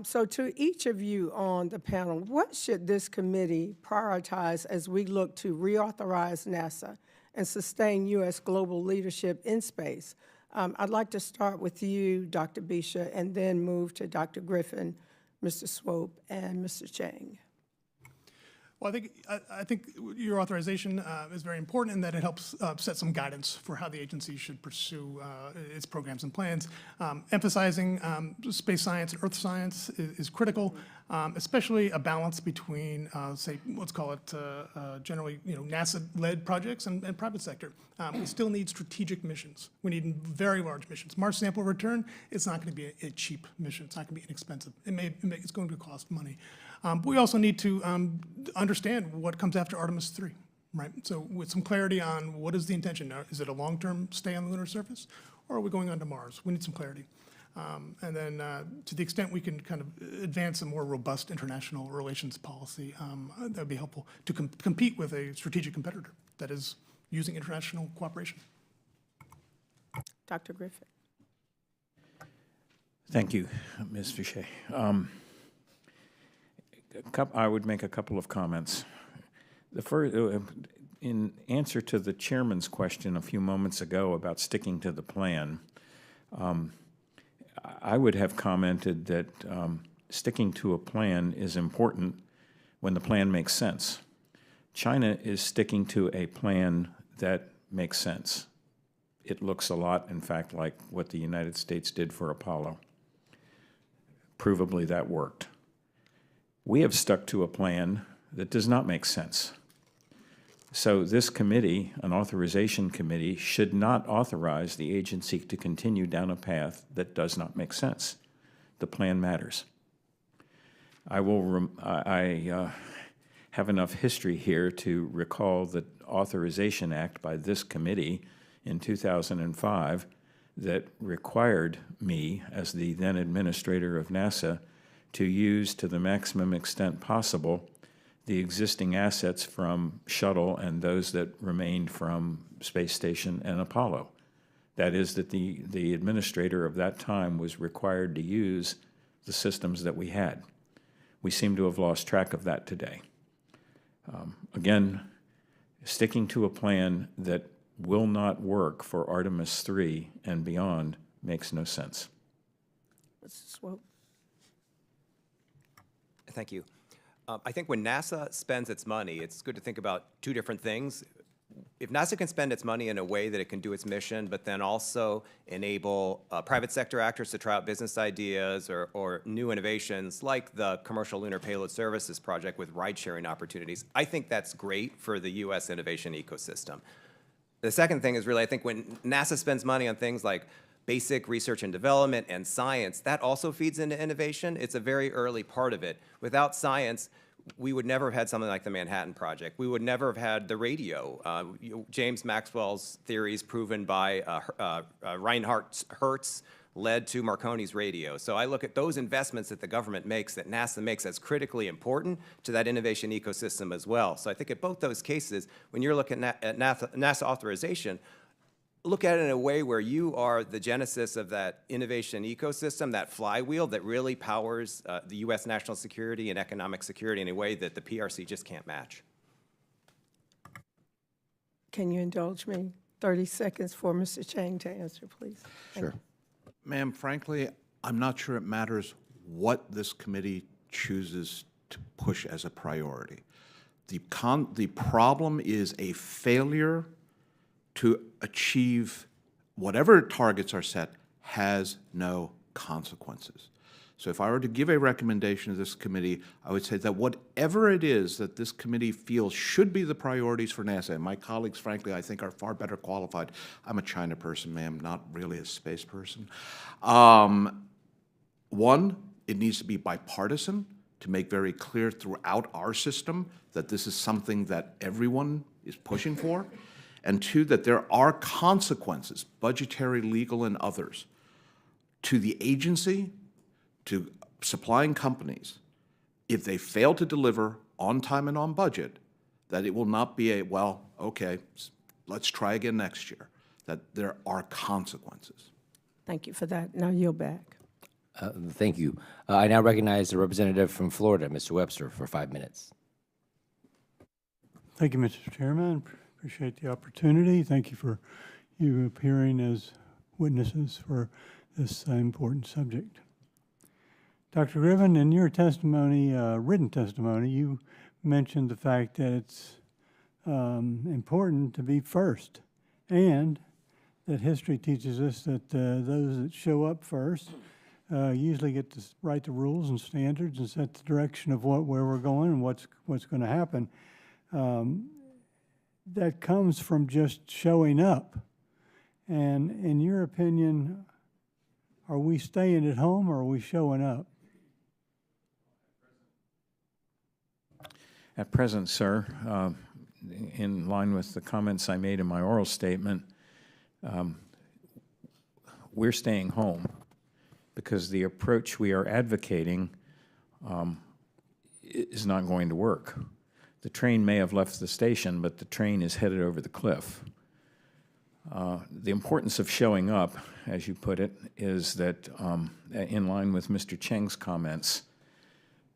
So to each of you on the panel, what should this committee prioritize as we look to reauthorize NASA and sustain U.S. global leadership in space? I'd like to start with you, Dr. Besha, and then move to Dr. Griffin, Mr. Swope, and Mr. Cheng. Well, I think your authorization is very important in that it helps set some guidance for how the agency should pursue its programs and plans. Emphasizing space science and earth science is critical, especially a balance between, say, let's call it generally, NASA-led projects and private sector. We still need strategic missions. We need very large missions. Mars sample return, it's not going to be a cheap mission. It's not going to be inexpensive. It's going to cost money. But we also need to understand what comes after Artemis 3, right? So with some clarity on what is the intention. Now, is it a long-term stay on the lunar surface, or are we going on to Mars? We need some clarity. And then to the extent we can kind of advance a more robust international relations policy, that would be helpful to compete with a strategic competitor that is using international cooperation. Dr. Griffin. Thank you, Ms. Fouché. I would make a couple of comments. The first, in answer to the chairman's question a few moments ago about sticking to the plan, I would have commented that sticking to a plan is important when the plan makes sense. China is sticking to a plan that makes sense. It looks a lot, in fact, like what the United States did for Apollo. Provably that worked. We have stuck to a plan that does not make sense. So this committee, an authorization committee, should not authorize the agency to continue down a path that does not make sense. The plan matters. I have enough history here to recall the Authorization Act by this committee in 2005 that required me, as the then administrator of NASA, to use to the maximum extent possible the existing assets from Shuttle and those that remained from Space Station and Apollo. That is, that the administrator of that time was required to use the systems that we had. We seem to have lost track of that today. Again, sticking to a plan that will not work for Artemis 3 and beyond makes no sense. Mr. Swope. Thank you. I think when NASA spends its money, it's good to think about two different things. If NASA can spend its money in a way that it can do its mission, but then also enable private sector actors to try out business ideas or new innovations like the Commercial Lunar Payload Services project with ride-sharing opportunities, I think that's great for the U.S. innovation ecosystem. The second thing is really, I think when NASA spends money on things like basic research and development and science, that also feeds into innovation. It's a very early part of it. Without science, we would never have had something like the Manhattan Project. We would never have had the radio. James Maxwell's theories proven by Reinhard Hertz led to Marconi's radio. So I look at those investments that the government makes, that NASA makes, as critically important to that innovation ecosystem as well. So I think at both those cases, when you're looking at NASA authorization, look at it in a way where you are the genesis of that innovation ecosystem, that flywheel that really powers the U.S. national security and economic security in a way that the PRC just can't match. Can you indulge me? 30 seconds for Mr. Cheng to answer, please. Sure. Ma'am, frankly, I'm not sure it matters what this committee chooses to push as a priority. The problem is a failure to achieve whatever targets are set has no consequences. So if I were to give a recommendation to this committee, I would say that whatever it is that this committee feels should be the priorities for NASA, and my colleagues, frankly, I think are far better qualified. I'm a China person, ma'am, not really a space person. One, it needs to be bipartisan to make very clear throughout our system that this is something that everyone is pushing for. And two, that there are consequences, budgetary, legal, and others, to the agency, to supplying companies, if they fail to deliver on time and on budget, that it will not be a, well, okay, let's try again next year, that there are consequences. Thank you for that. Now yield back. Thank you. I now recognize the representative from Florida, Mr. Webster, for 5 minutes. Thank you, Mr. Chairman. Appreciate the opportunity. Thank you for you appearing as witnesses for this important subject. Dr. Griffin, in your testimony, written testimony, you mentioned the fact that it's important to be first, and that history teaches us that those that show up first usually get to write the rules and standards and set the direction of where we're going and what's going to happen. That comes from just showing up. And in your opinion, are we staying at home or are we showing up? At present, sir, in line with the comments I made in my oral statement, we're staying home because the approach we are advocating is not going to work. The train may have left the station, but the train is headed over the cliff. The importance of showing up, as you put it, is that in line with Mr. Cheng's comments,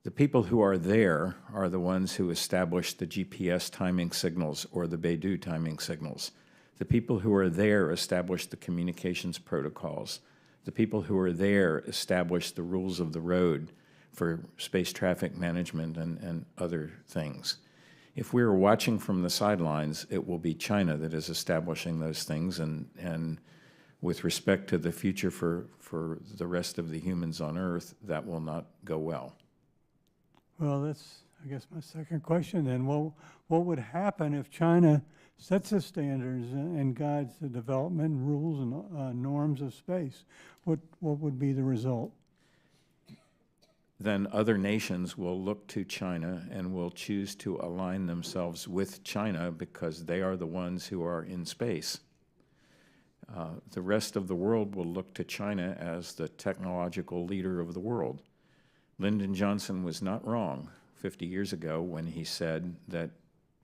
the people who are there are the ones who establish the GPS timing signals or the Beidou timing signals. The people who are there establish the communications protocols. The people who are there establish the rules of the road for space traffic management and other things. If we are watching from the sidelines, it will be China that is establishing those things, and with respect to the future for the rest of the humans on Earth, that will not go well. Well, that's, I guess, my second question then. What would happen if China sets the standards and guides the development rules and norms of space? What would be the result? Then other nations will look to China and will choose to align themselves with China because they are the ones who are in space. The rest of the world will look to China as the technological leader of the world. Lyndon Johnson was not wrong 50 years ago when he said that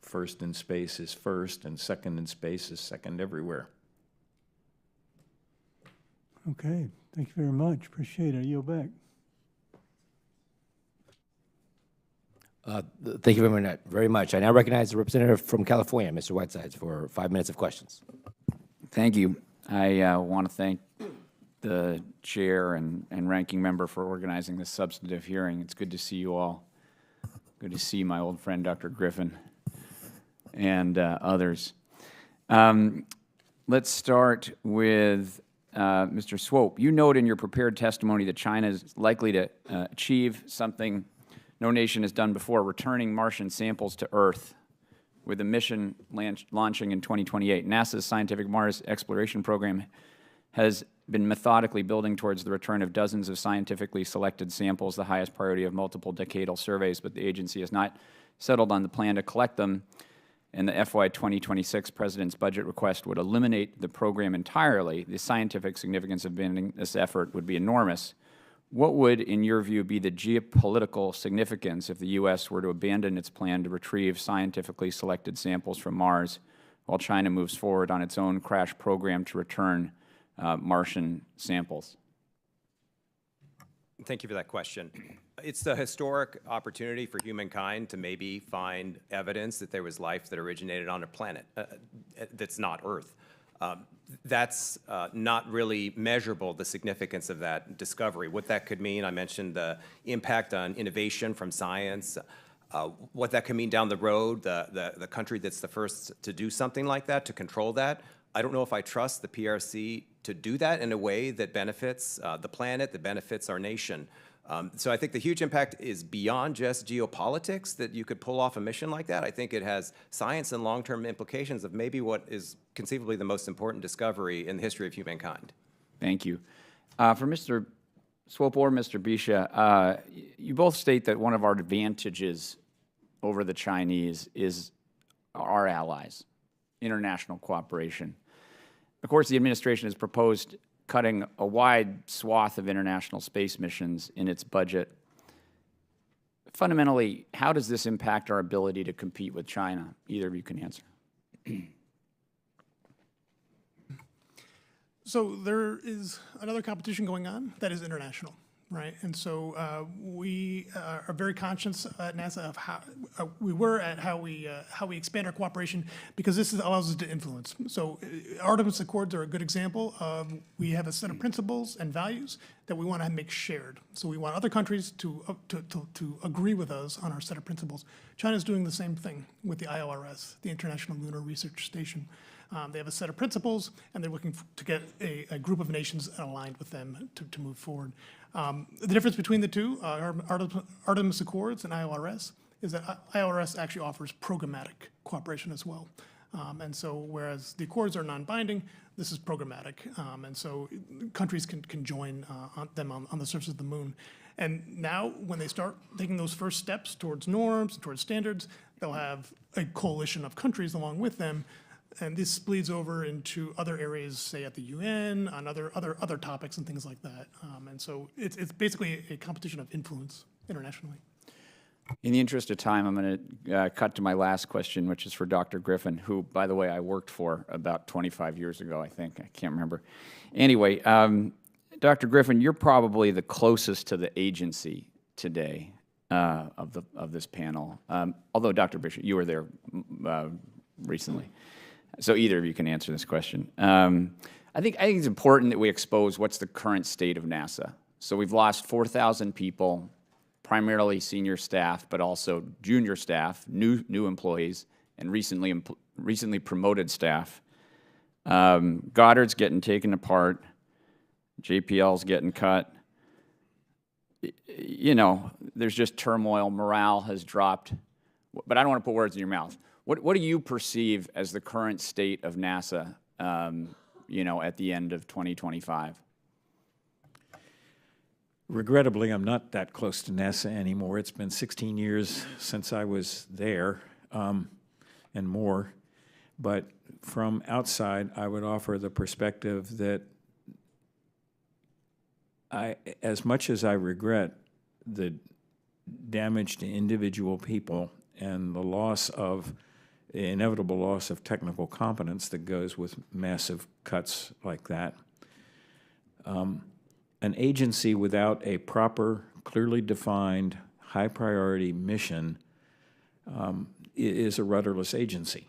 first in space is first and second in space is second everywhere. Okay, thank you very much. Appreciate it. I yield back. Thank you very much. I now recognize the representative from California, Mr. Whitesides, for 5 minutes of questions. Thank you. I want to thank the chair and ranking member for organizing this substantive hearing. It's good to see you all. Good to see my old friend, Dr. Griffin, and others. Let's start with Mr. Swope. You note in your prepared testimony that China is likely to achieve something no nation has done before, returning Martian samples to Earth, with a mission launching in 2028. NASA's Scientific Mars Exploration Program has been methodically building towards the return of dozens of scientifically selected samples, the highest priority of multiple decadal surveys, but the agency has not settled on the plan to collect them, and the FY 2026 President's budget request would eliminate the program entirely. The scientific significance of abandoning this effort would be enormous. What would, in your view, be the geopolitical significance if the U.S. were to abandon its plan to retrieve scientifically selected samples from Mars while China moves forward on its own crash program to return Martian samples? Thank you for that question. It's a historic opportunity for humankind to maybe find evidence that there was life that originated on a planet that's not Earth. That's not really measurable, the significance of that discovery. What that could mean, I mentioned the impact on innovation from science, what that could mean down the road, the country that's the first to do something like that, to control that. I don't know if I trust the PRC to do that in a way that benefits the planet, that benefits our nation. So I think the huge impact is beyond just geopolitics, that you could pull off a mission like that. I think it has science and long-term implications of maybe what is conceivably the most important discovery in the history of humankind. Thank you. For Mr. Swope or Mr. Besha, you both state that one of our advantages over the Chinese is our allies, international cooperation. Of course, the administration has proposed cutting a wide swath of international space missions in its budget. Fundamentally, how does this impact our ability to compete with China? Either of you can answer. So there is another competition going on that is international, right? And so we are very conscious at NASA of how we expand our cooperation, because this allows us to influence. So Artemis Accords are a good example. We have a set of principles and values that we want to make shared. So we want other countries to agree with us on our set of principles. China's doing the same thing with the ILRS, the International Lunar Research Station. They have a set of principles, and they're looking to get a group of nations aligned with them to move forward. The difference between the two, Artemis Accords and ILRS, is that ILRS actually offers programmatic cooperation as well. And so whereas the accords are non-binding, this is programmatic. And so countries can join on the surface of the moon. And now when they start taking those first steps towards norms, towards standards, they'll have a coalition of countries along with them. And this bleeds over into other areas, say at the UN, on other topics and things like that. And so it's basically a competition of influence internationally. In the interest of time, I'm going to cut to my last question, which is for Dr. Griffin, who, by the way, I worked for about 25 years ago, I think. I can't remember. Anyway, Dr. Griffin, you're probably the closest to the agency today of this panel. Although, Dr. Besha, you were there recently. So either of you can answer this question. I think it's important that we expose what's the current state of NASA. So we've lost 4,000 people, primarily senior staff, but also junior staff, new employees, and recently promoted staff. Goddard's getting taken apart. JPL's getting cut. You know, there's just turmoil. Morale has dropped. But I don't want to put words in your mouth. What do you perceive as the current state of NASA, you know, at the end of 2025? Regrettably, I'm not that close to NASA anymore. It's been 16 years since I was there, and more. But from outside, I would offer the perspective that as much as I regret the damage to individual people and the inevitable loss of technical competence that goes with massive cuts like that, an agency without a proper, clearly defined, high-priority mission is a rudderless agency.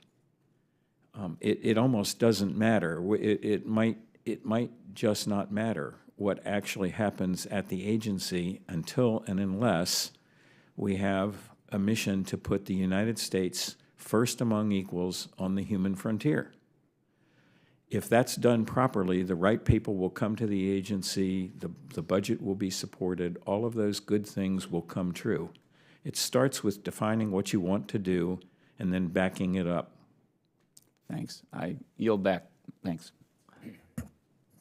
It almost doesn't matter. It might just not matter what actually happens at the agency until and unless we have a mission to put the United States first among equals on the human frontier. If that's done properly, the right people will come to the agency, the budget will be supported, all of those good things will come true. It starts with defining what you want to do and then backing it up. Thanks. I yield back. Thanks.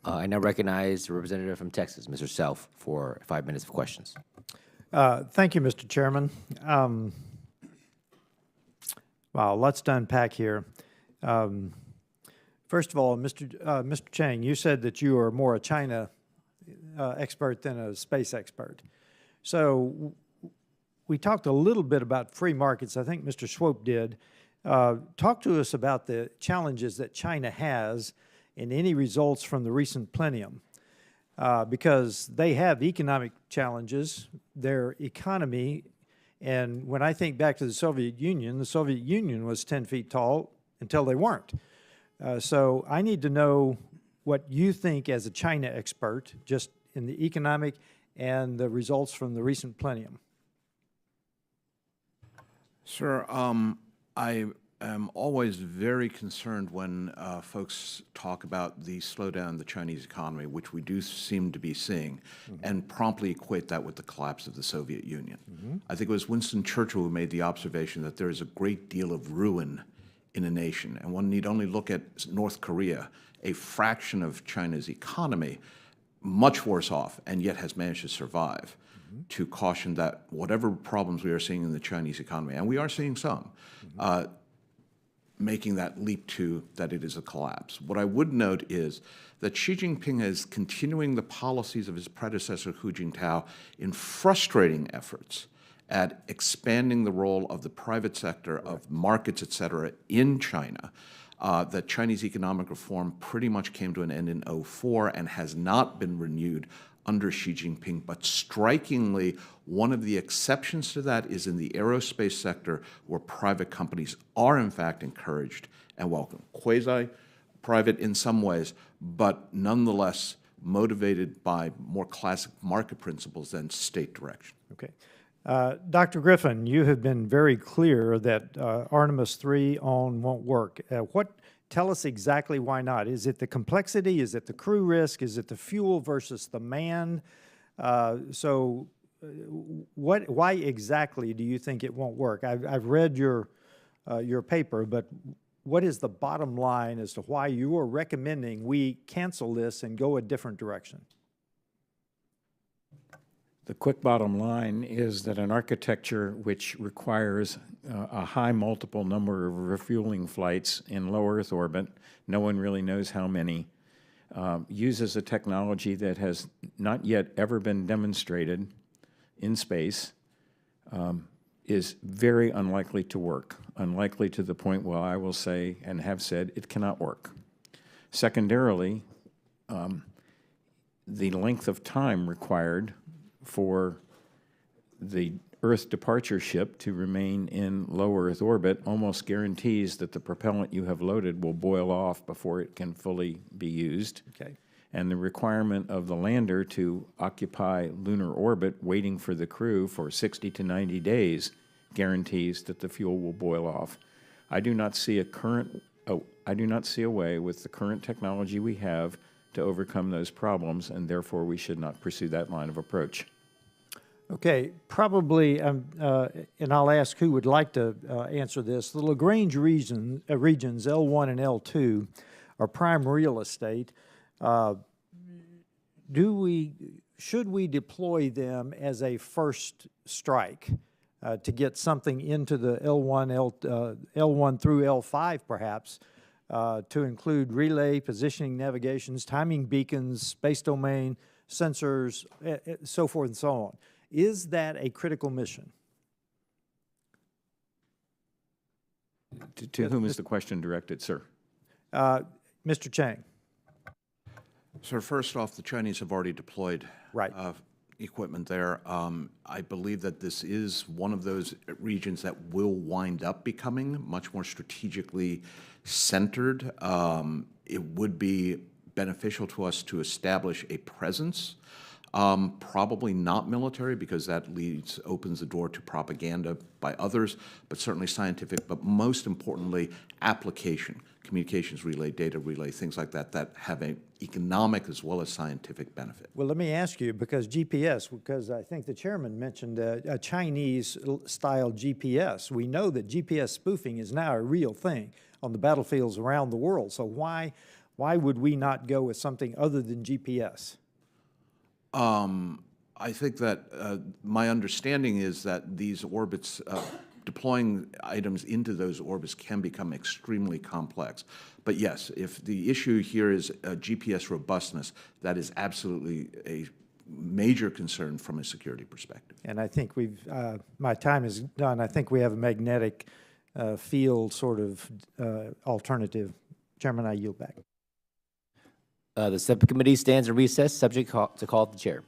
I now recognize the representative from Texas, Mr. Self, for 5 minutes of questions. Thank you, Mr. Chairman. Wow, lots to unpack here. First of all, Mr. Cheng, you said that you are more a China expert than a space expert. So we talked a little bit about free markets. I think Mr. Swope did. Talk to us about the challenges that China has and any results from the recent plenum. Because they have economic challenges, their economy, and when I think back to the Soviet Union was 10 feet tall until they weren't. So I need to know what you think as a China expert, just in the economic and the results from the recent plenum. Sir, I am always very concerned when folks talk about the slowdown in the Chinese economy, which we do seem to be seeing, and promptly equate that with the collapse of the Soviet Union. I think it was Winston Churchill who made the observation that there is a great deal of ruin in a nation, and one need only look at North Korea, a fraction of China's economy, much worse off, and yet has managed to survive, to caution that whatever problems we are seeing in the Chinese economy, and we are seeing some, making that leap to that it is a collapse. What I would note is that Xi Jinping is continuing the policies of his predecessor, Hu Jintao, in frustrating efforts at expanding the role of the private sector, of markets, et cetera, in China. That Chinese economic reform pretty much came to an end in 2004 and has not been renewed under Xi Jinping. But strikingly, one of the exceptions to that is in the aerospace sector, where private companies are in fact encouraged and welcome. Quasi-private in some ways, but nonetheless motivated by more classic market principles than state direction. Okay. Dr. Griffin, you have been very clear that Artemis 3 won't work. Tell us exactly why not. Is it the complexity? Is it the crew risk? Is it the fuel versus the man? Why exactly do you think it won't work? I've read your paper, but what is the bottom line as to why you are recommending we cancel this and go a different direction? The quick bottom line is that an architecture which requires a high multiple number of refueling flights in low Earth orbit, no one really knows how many, uses a technology that has not yet ever been demonstrated in space, is very unlikely to work, unlikely to the point where I will say and have said it cannot work. Secondarily, the length of time required for the Earth departure ship to remain in low Earth orbit almost guarantees that the propellant you have loaded will boil off before it can fully be used. Okay. And the requirement of the lander to occupy lunar orbit waiting for the crew for 60 to 90 days guarantees that the fuel will boil off. I do not see a way with the current technology we have to overcome those problems, and therefore we should not pursue that line of approach. Okay, probably, and I'll ask who would like to answer this. The Lagrange regions, L1 and L2, are prime real estate. Should we deploy them as a first strike to get something into the L1 through L5 perhaps, to include relay, positioning, navigations, timing beacons, space domain, sensors, so forth and so on? Is that a critical mission? To whom is the question directed, sir? Mr. Cheng. So first off, the Chinese have already deployed equipment there. I believe that this is one of those regions that will wind up becoming much more strategically centered. It would be beneficial to us to establish a presence. Probably not military, because that opens the door to propaganda by others, but certainly scientific, but most importantly, application, communications relay, data relay, things like that, that have an economic as well as scientific benefit. Well, let me ask you, because I think the chairman mentioned a Chinese-style GPS. We know that GPS spoofing is now a real thing on the battlefields around the world. So why would we not go with something other than GPS? I think that my understanding is that these orbits, deploying items into those orbits can become extremely complex. But yes, if the issue here is GPS robustness, that is absolutely a major concern from a security perspective. And I think my time is done. I think we have a magnetic field sort of alternative. Chairman, I yield back. The subcommittee stands in recess, subject to call of the chair.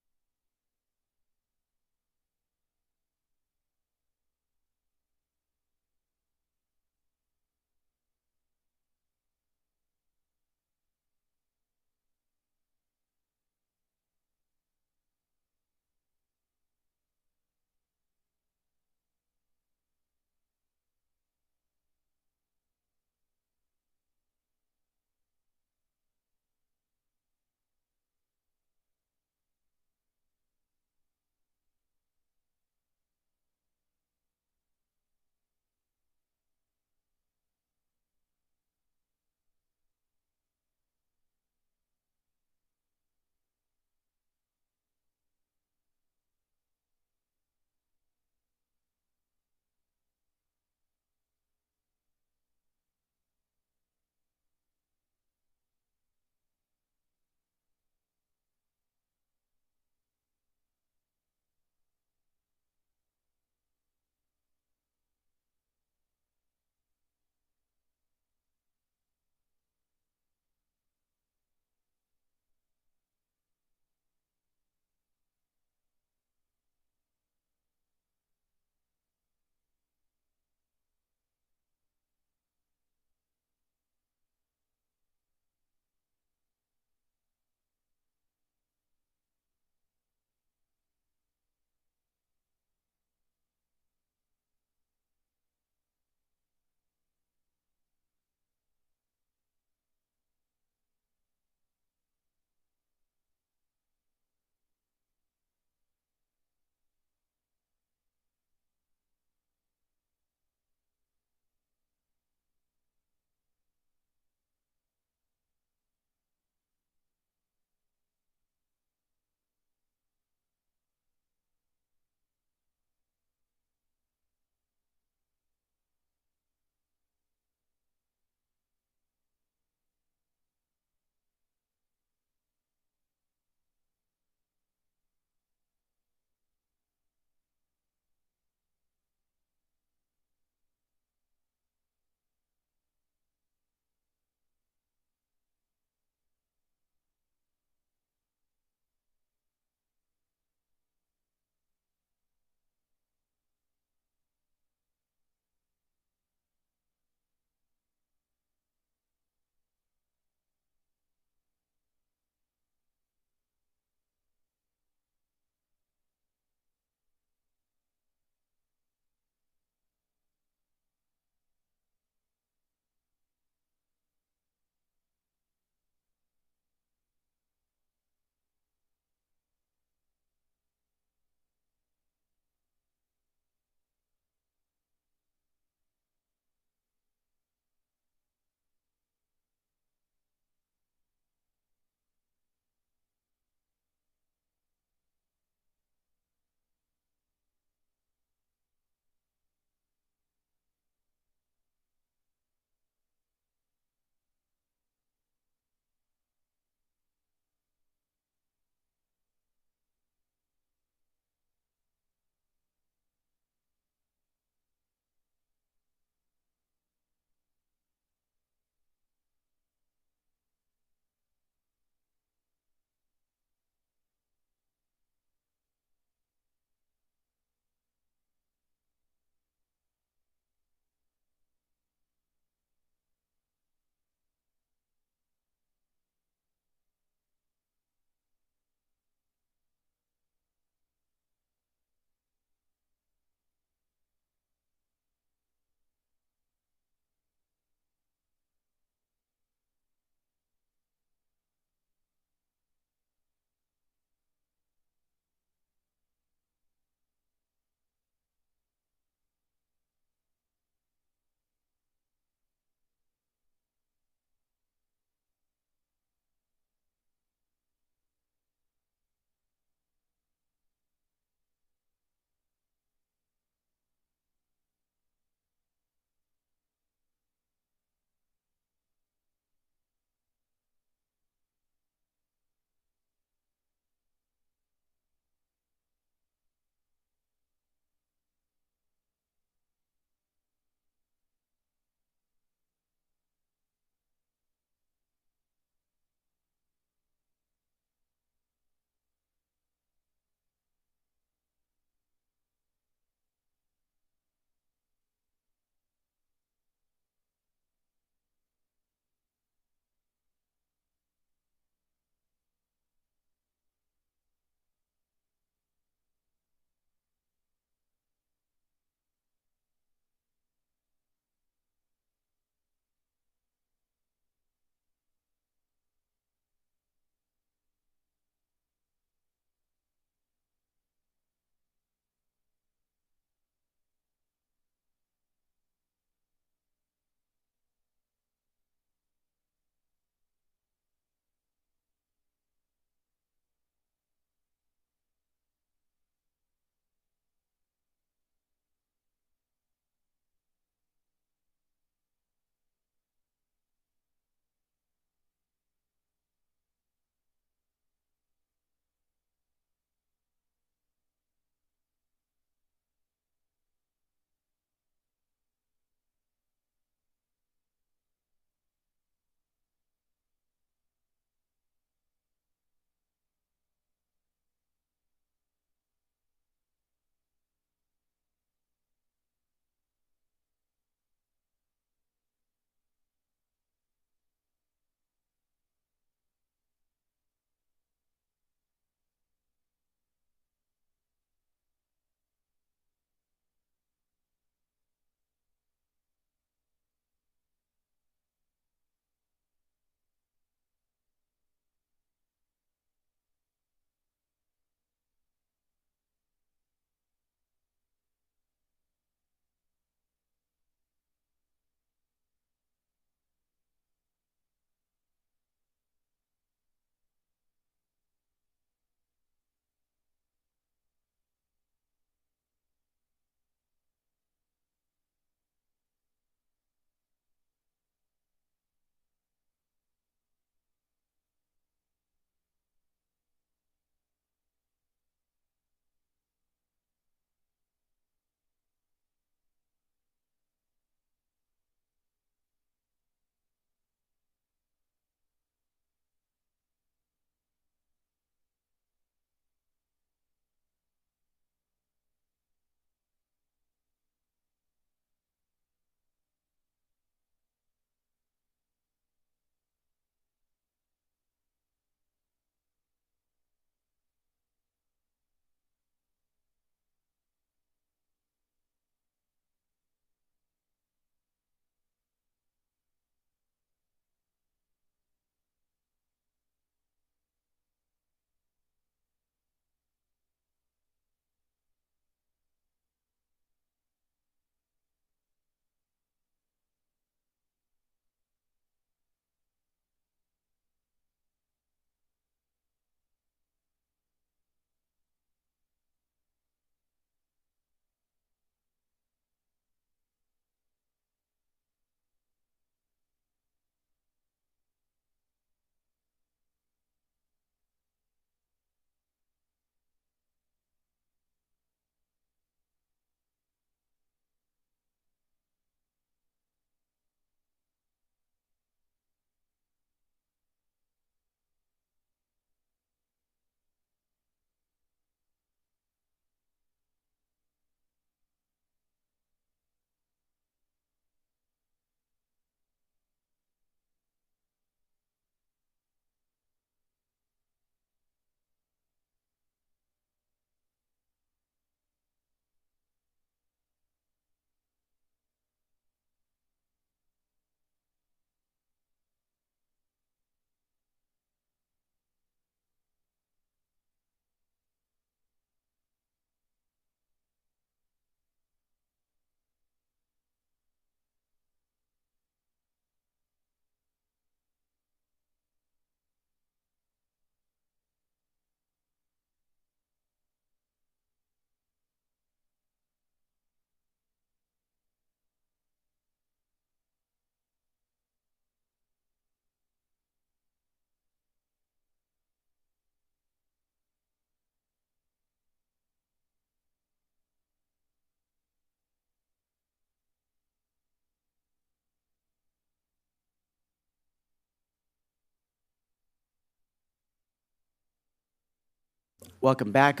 Welcome back.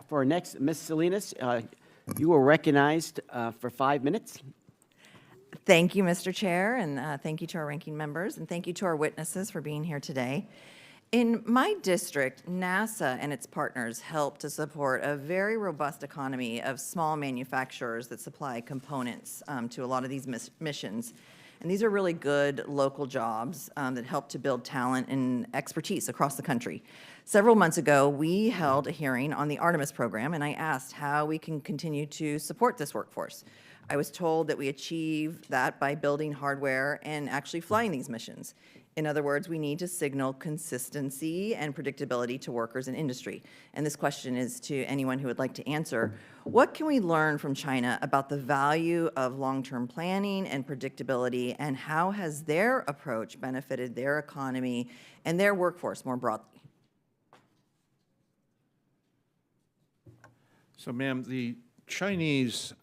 For our next, Ms. Salinas, you are recognized for 5 minutes. Thank you, Mr. Chair, and thank you to our ranking members, and thank you to our witnesses for being here today. In my district, NASA and its partners help to support a very robust economy of small manufacturers that supply components to a lot of these missions. And these are really good local jobs that help to build talent and expertise across the country. Several months ago, we held a hearing on the Artemis program, and I asked how we can continue to support this workforce. I was told that we achieve that by building hardware and actually flying these missions. In other words, we need to signal consistency and predictability to workers in industry. And this question is to anyone who would like to answer. What can we learn from China about the value of long-term planning and predictability, and how has their approach benefited their economy and their workforce more broadly? So, ma'am, the Chinese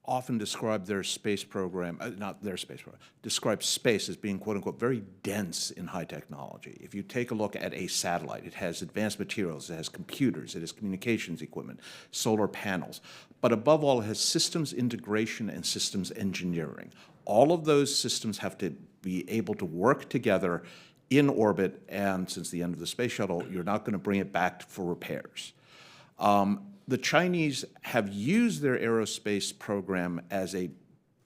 often describe their space program, not their space program, describe space as being, quote unquote, very dense in high technology. If you take a look at a satellite, it has advanced materials, it has computers, it has communications equipment, solar panels, but above all, it has systems integration and systems engineering. All of those systems have to be able to work together in orbit, and since the end of the space shuttle, you're not going to bring it back for repairs. The Chinese have used their aerospace program as a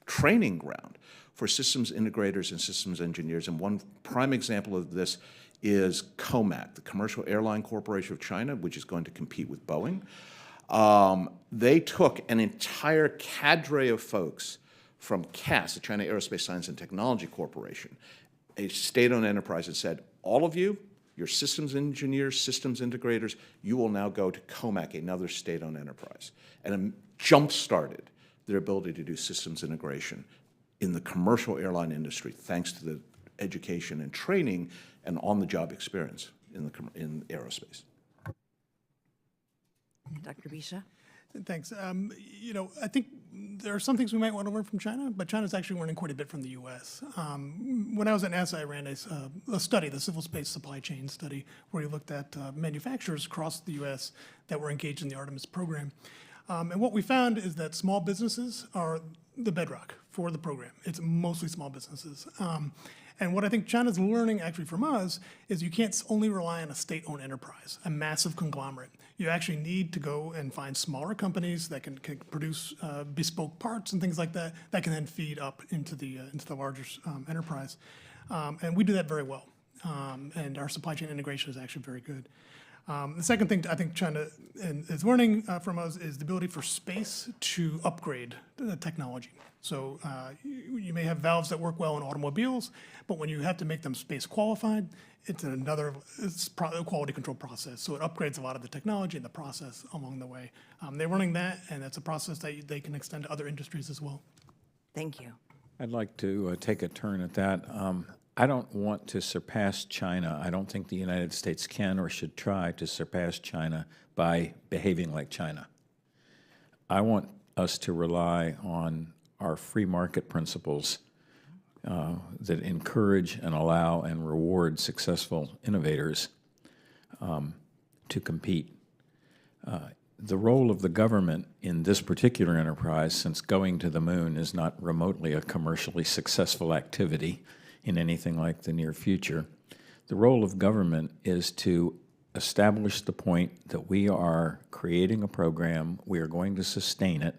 training ground for systems integrators and systems engineers. And one prime example of this is COMAC, the Commercial Airline Corporation of China, which is going to compete with Boeing. They took an entire cadre of folks from CAS, the China Aerospace Science and Technology Corporation, a state-owned enterprise, and said, all of you, your systems engineers, systems integrators, you will now go to COMAC, another state-owned enterprise, and jump-started their ability to do systems integration in the commercial airline industry, thanks to the education and training and on-the-job experience in aerospace. Dr. Besha? Thanks. You know, I think there are some things we might want to learn from China, but China's actually learning quite a bit from the U.S. When I was at NASA, I ran a study, the Civil Space Supply Chain Study, where we looked at manufacturers across the U.S. that were engaged in the Artemis program. And what we found is that small businesses are the bedrock for the program. It's mostly small businesses. And what I think China's learning actually from us is you can't only rely on a state-owned enterprise, a massive conglomerate. You actually need to go and find smaller companies that can produce bespoke parts and things like that that can then feed up into the larger enterprise. And we do that very well. And our supply chain integration is actually very good. The second thing I think China is learning from us is the ability for space to upgrade the technology. So you may have valves that work well in automobiles, but when you have to make them space qualified, it's a quality control process. So it upgrades a lot of the technology and the process along the way. They're learning that, and that's a process that they can extend to other industries as well. Thank you. I'd like to take a turn at that. I don't want to surpass China. I don't think the United States can or should try to surpass China by behaving like China. I want us to rely on our free market principles that encourage and allow and reward successful innovators to compete. The role of the government in this particular enterprise, since going to the moon is not remotely a commercially successful activity in anything like the near future, the role of government is to establish the point that we are creating a program, we are going to sustain it.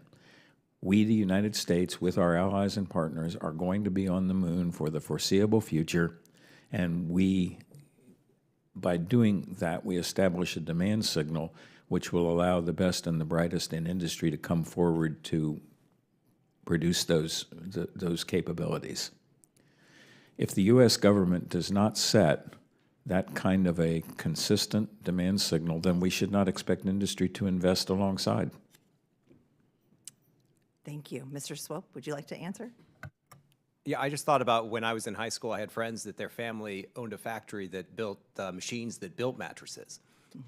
We, the United States, with our allies and partners, are going to be on the moon for the foreseeable future, and by doing that, we establish a demand signal which will allow the best and the brightest in industry to come forward to produce those capabilities. If the U.S. government does not set that kind of a consistent demand signal, then we should not expect industry to invest alongside. Thank you. Mr. Swope, would you like to answer? Yeah, I just thought about when I was in high school, I had friends that their family owned a factory that built machines that built mattresses.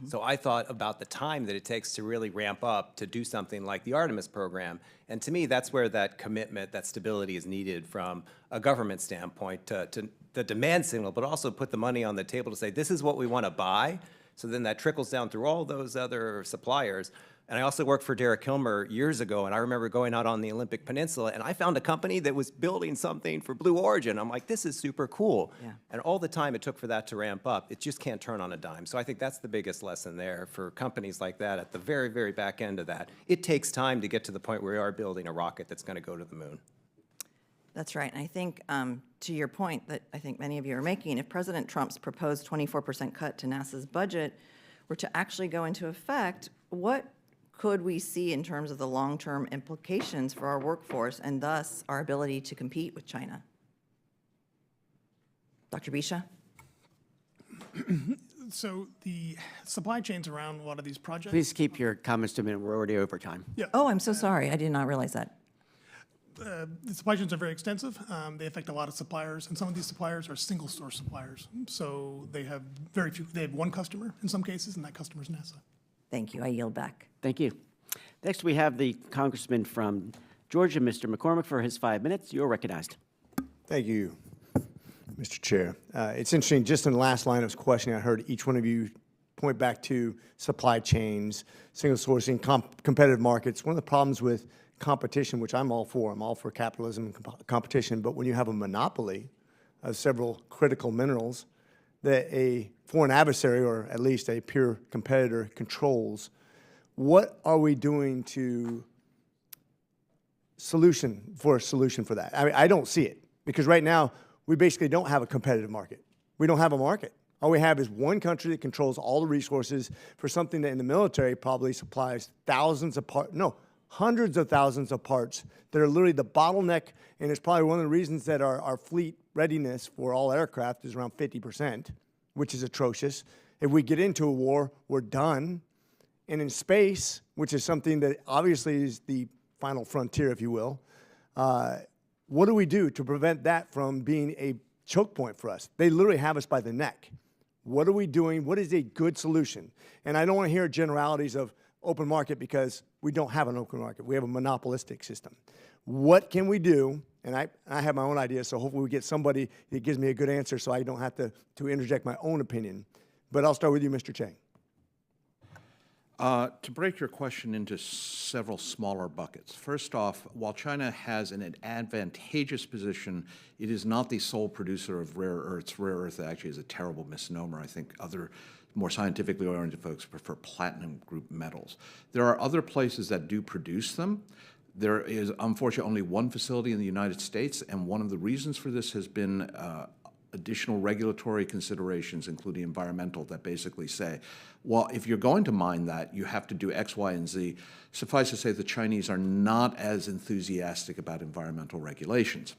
So I thought about the time that it takes to really ramp up to do something like the Artemis program. And to me, that's where that commitment, that stability is needed from a government standpoint to the demand signal, but also put the money on the table to say, this is what we want to buy So then that trickles down through all those other suppliers. And I also worked for Derek Kilmer years ago, and I remember going out on the Olympic Peninsula, and I found a company that was building something for Blue Origin. I'm like, this is super cool. Yeah. And all the time it took for that to ramp up, it just can't turn on a dime. So I think that's the biggest lesson there for companies like that at the very, very back end of that. It takes time to get to the point where we are building a rocket that's going to go to the moon. That's right. And I think, to your point that I think many of you are making, if President Trump's proposed 24% cut to NASA's budget were to actually go into effect, what could we see in terms of the long-term implications for our workforce and thus our ability to compete with China? Dr. Besha? So the supply chains around a lot of these projects. Please keep your comments to a minute. We're already over time. Yeah. Oh, I'm so sorry. I did not realize that. The supply chains are very extensive. They affect a lot of suppliers, and some of these suppliers are single source suppliers. So they have very few, they have one customer in some cases, and that customer is NASA. Thank you. I yield back. Thank you. Next, we have the Congressman from Georgia, Mr. McCormick, for his 5 minutes. You're recognized. Thank you, Mr. Chair. It's interesting, just in the last line of his questioning, I heard each one of you point back to supply chains, single sourcing, competitive markets. One of the problems with competition, which I'm all for capitalism and competition, but when you have a monopoly of several critical minerals that a foreign adversary, or at least a peer competitor, controls, what are we doing to solution for that? I mean, I don't see it, because right now we basically don't have a competitive market. We don't have a market. All we have is one country that controls all the resources for something that in the military probably supplies hundreds of thousands of parts that are literally the bottleneck, and it's probably one of the reasons that our fleet readiness for all aircraft is around 50%, which is atrocious. If we get into a war, we're done. And in space, which is something that obviously is the final frontier, if you will, what do we do to prevent that from being a choke point for us? They literally have us by the neck. What are we doing? What is a good solution? And I don't want to hear generalities of open market, because we don't have an open market. We have a monopolistic system. What can we do? And I have my own ideas, so hopefully we get somebody that gives me a good answer so I don't have to interject my own opinion. But I'll start with you, Mr. Cheng. To break your question into several smaller buckets. First off, while China has an advantageous position, it is not the sole producer of rare earths. Rare earth actually is a terrible misnomer. I think other more scientifically oriented folks prefer platinum group metals. There are other places that do produce them. There is, unfortunately, only one facility in the United States, and one of the reasons for this has been additional regulatory considerations, including environmental, that basically say, well, if you're going to mine that, you have to do X, Y, and Z. Suffice to say, the Chinese are not as enthusiastic about environmental regulations.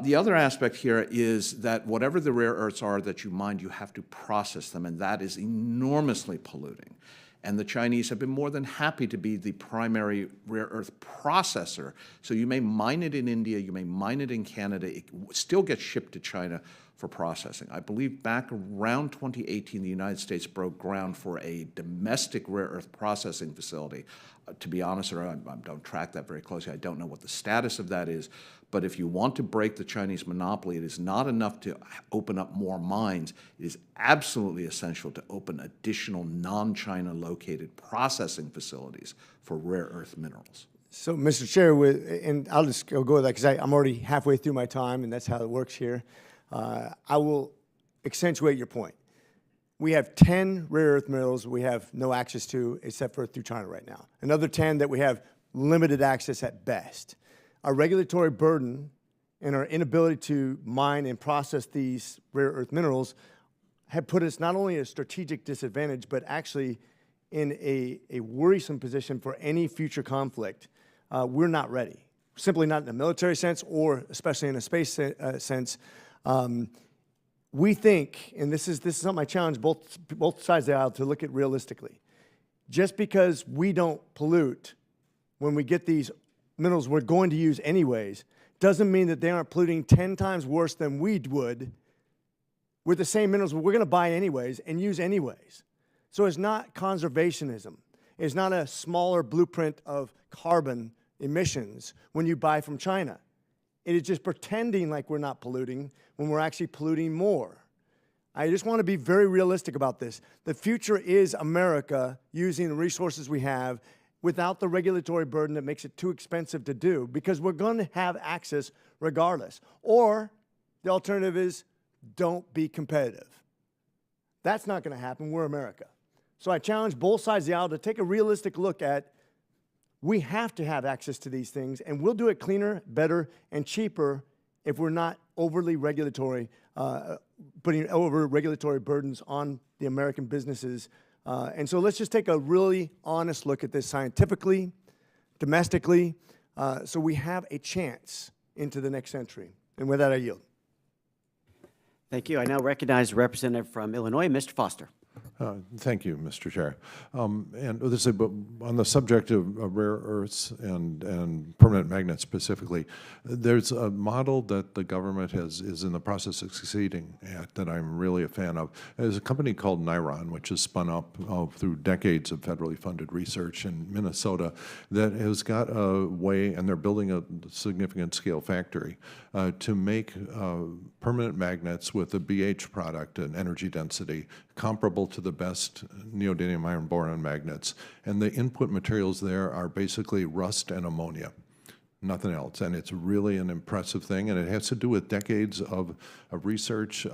The other aspect here is that whatever the rare earths are that you mine, you have to process them, and that is enormously polluting. And the Chinese have been more than happy to be the primary rare earth processor. So you may mine it in India, you may mine it in Canada, it still gets shipped to China for processing. I believe back around 2018, the United States broke ground for a domestic rare earth processing facility. To be honest, I don't track that very closely. I don't know what the status of that is. But if you want to break the Chinese monopoly, it is not enough to open up more mines. It is absolutely essential to open additional non-China located processing facilities for rare earth minerals. So, Mr. Chair, and I'll just go with that because I'm already halfway through my time, and that's how it works here. I will accentuate your point. We have 10 rare earth minerals we have no access to except for through China right now. Another 10 that we have limited access at best. Our regulatory burden and our inability to mine and process these rare earth minerals have put us not only at a strategic disadvantage, but actually in a worrisome position for any future conflict. We're not ready, simply not in a military sense or especially in a space sense. We think, and this is something I challenge both sides of the aisle to look at realistically. Just because we don't pollute when we get these minerals we're going to use anyways, doesn't mean that they aren't polluting 10 times worse than we would with the same minerals we're going to buy anyways and use anyways. So it's not conservationism. It's not a smaller blueprint of carbon emissions when you buy from China. It is just pretending like we're not polluting when we're actually polluting more. I just want to be very realistic about this. The future is America using the resources we have without the regulatory burden that makes it too expensive to do, because we're going to have access regardless. Or the alternative is don't be competitive. That's not going to happen. We're America. So I challenge both sides of the aisle to take a realistic look at, we have to have access to these things, and we'll do it cleaner, better, and cheaper if we're not overly regulatory, putting over regulatory burdens on the American businesses. And so let's just take a really honest look at this scientifically, domestically, so we have a chance into the next century. And with that, I yield. Thank you. I now recognize the representative from Illinois, Mr. Foster. Thank you, Mr. Chair. And this is on the subject of rare earths and permanent magnets specifically. There's a model that the government is in the process of succeeding at that I'm really a fan of. There's a company called Niron, which has spun up through decades of federally funded research in Minnesota, that has got a way, and they're building a significant scale factory to make permanent magnets with a BH product, an energy density comparable to the best neodymium iron boron magnets. And the input materials there are basically rust and ammonia, nothing else. And it's really an impressive thing. And it has to do with decades of research,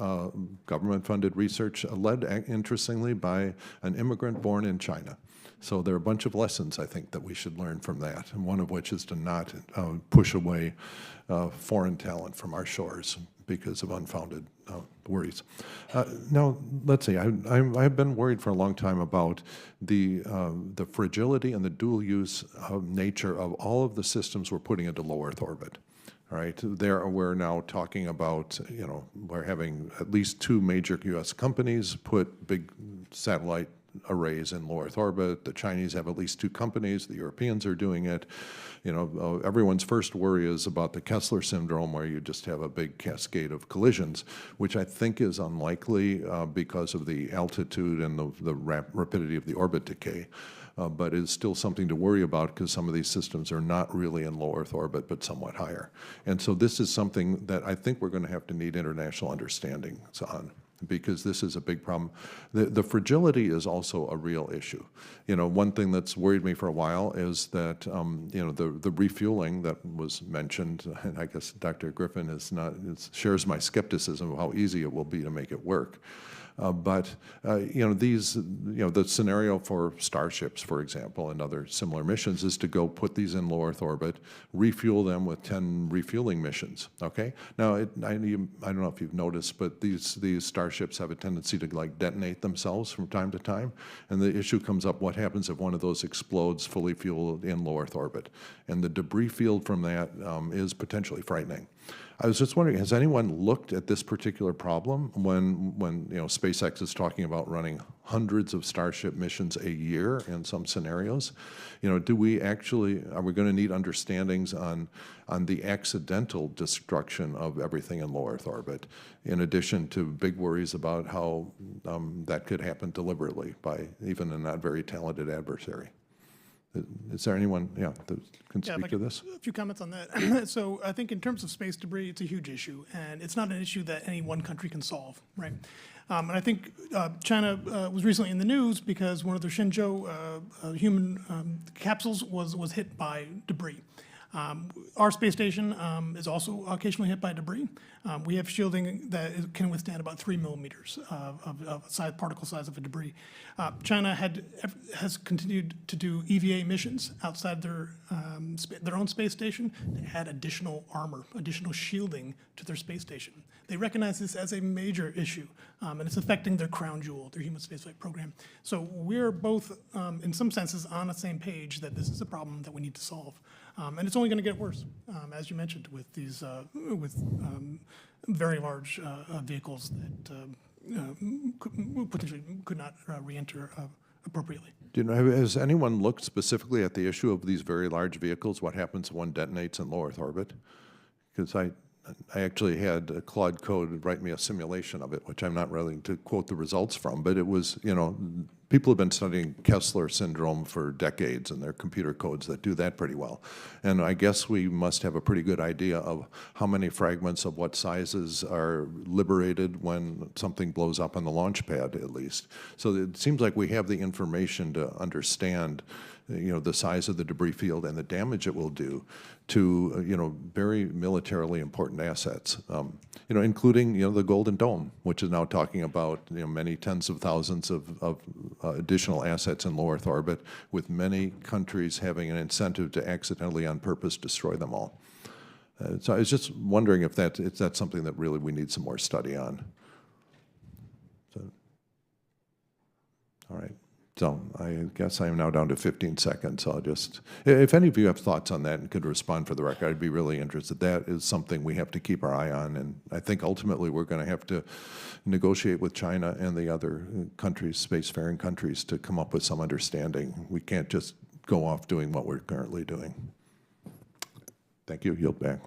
government-funded research, led, interestingly, by an immigrant born in China. So there are a bunch of lessons, I think, that we should learn from that, and one of which is to not push away foreign talent from our shores because of unfounded worries. Now, let's see, I've been worried for a long time about the fragility and the dual-use nature of all of the systems we're putting into low Earth orbit. All right, we're now talking about, we're having at least 2 major U.S. companies put big satellite arrays in low Earth orbit. The Chinese have at least 2 companies. The Europeans are doing it. Everyone's first worry is about the Kessler syndrome, where you just have a big cascade of collisions, which I think is unlikely because of the altitude and the rapidity of the orbit decay. But is still something to worry about because some of these systems are not really in low Earth orbit, but somewhat higher. And so this is something that I think we're going to have to need international understanding on, because this is a big problem. The fragility is also a real issue. One thing that's worried me for a while is that, the refueling that was mentioned, and I guess Dr. Griffin shares my skepticism of how easy it will be to make it work. The scenario for Starships, for example, and other similar missions is to go put these in low Earth orbit, refuel them with 10 refueling missions, okay? Now, I don't know if you've noticed, but these Starships have a tendency to detonate themselves from time to time, and the issue comes up, what happens if one of those explodes fully fueled in low Earth orbit? And the debris field from that is potentially frightening. I was just wondering, has anyone looked at this particular problem when SpaceX is talking about running hundreds of Starship missions a year in some scenarios? Are we going to need understandings on the accidental destruction of everything in low Earth orbit, in addition to big worries about how that could happen deliberately by even a not very talented adversary? Is there anyone, that can speak to this? A few comments on that. So I think in terms of space debris, it's a huge issue, and it's not an issue that any one country can solve, right? And I think China was recently in the news because one of their Shenzhou human capsules was hit by debris. Our space station is also occasionally hit by debris. We have shielding that can withstand about 3 millimeters of particle size of a debris. China has continued to do EVA missions outside their own space station to add additional armor, additional shielding to their space station. They recognize this as a major issue, and it's affecting their crown jewel, their human spaceflight program. So we're both, in some senses, on the same page that this is a problem that we need to solve. And it's only going to get worse, as you mentioned, with these very large vehicles that potentially could not re-enter appropriately. Has anyone looked specifically at the issue of these very large vehicles? What happens when one detonates in low Earth orbit? Because I actually had Claude Code write me a simulation of it, which I'm not willing to quote the results from, but it was, people have been studying Kessler syndrome for decades, and there are computer codes that do that pretty well. And I guess we must have a pretty good idea of how many fragments of what sizes are liberated when something blows up on the launch pad, at least. So it seems like we have the information to understand, the size of the debris field and the damage it will do to, very militarily important assets, including, the Golden Dome, which is now talking about, many tens of thousands of additional assets in low Earth orbit, with many countries having an incentive to accidentally on purpose destroy them all. So I was just wondering if that's something that really we need some more study on. So, all right. So I guess I am now down to 15 seconds. So I'll just, if any of you have thoughts on that and could respond for the record, I'd be really interested. That is something we have to keep our eye on. And I think ultimately we're going to have to negotiate with China and the other countries, spacefaring countries, to come up with some understanding. We can't just go off doing what we're currently doing. Thank you. Yield back.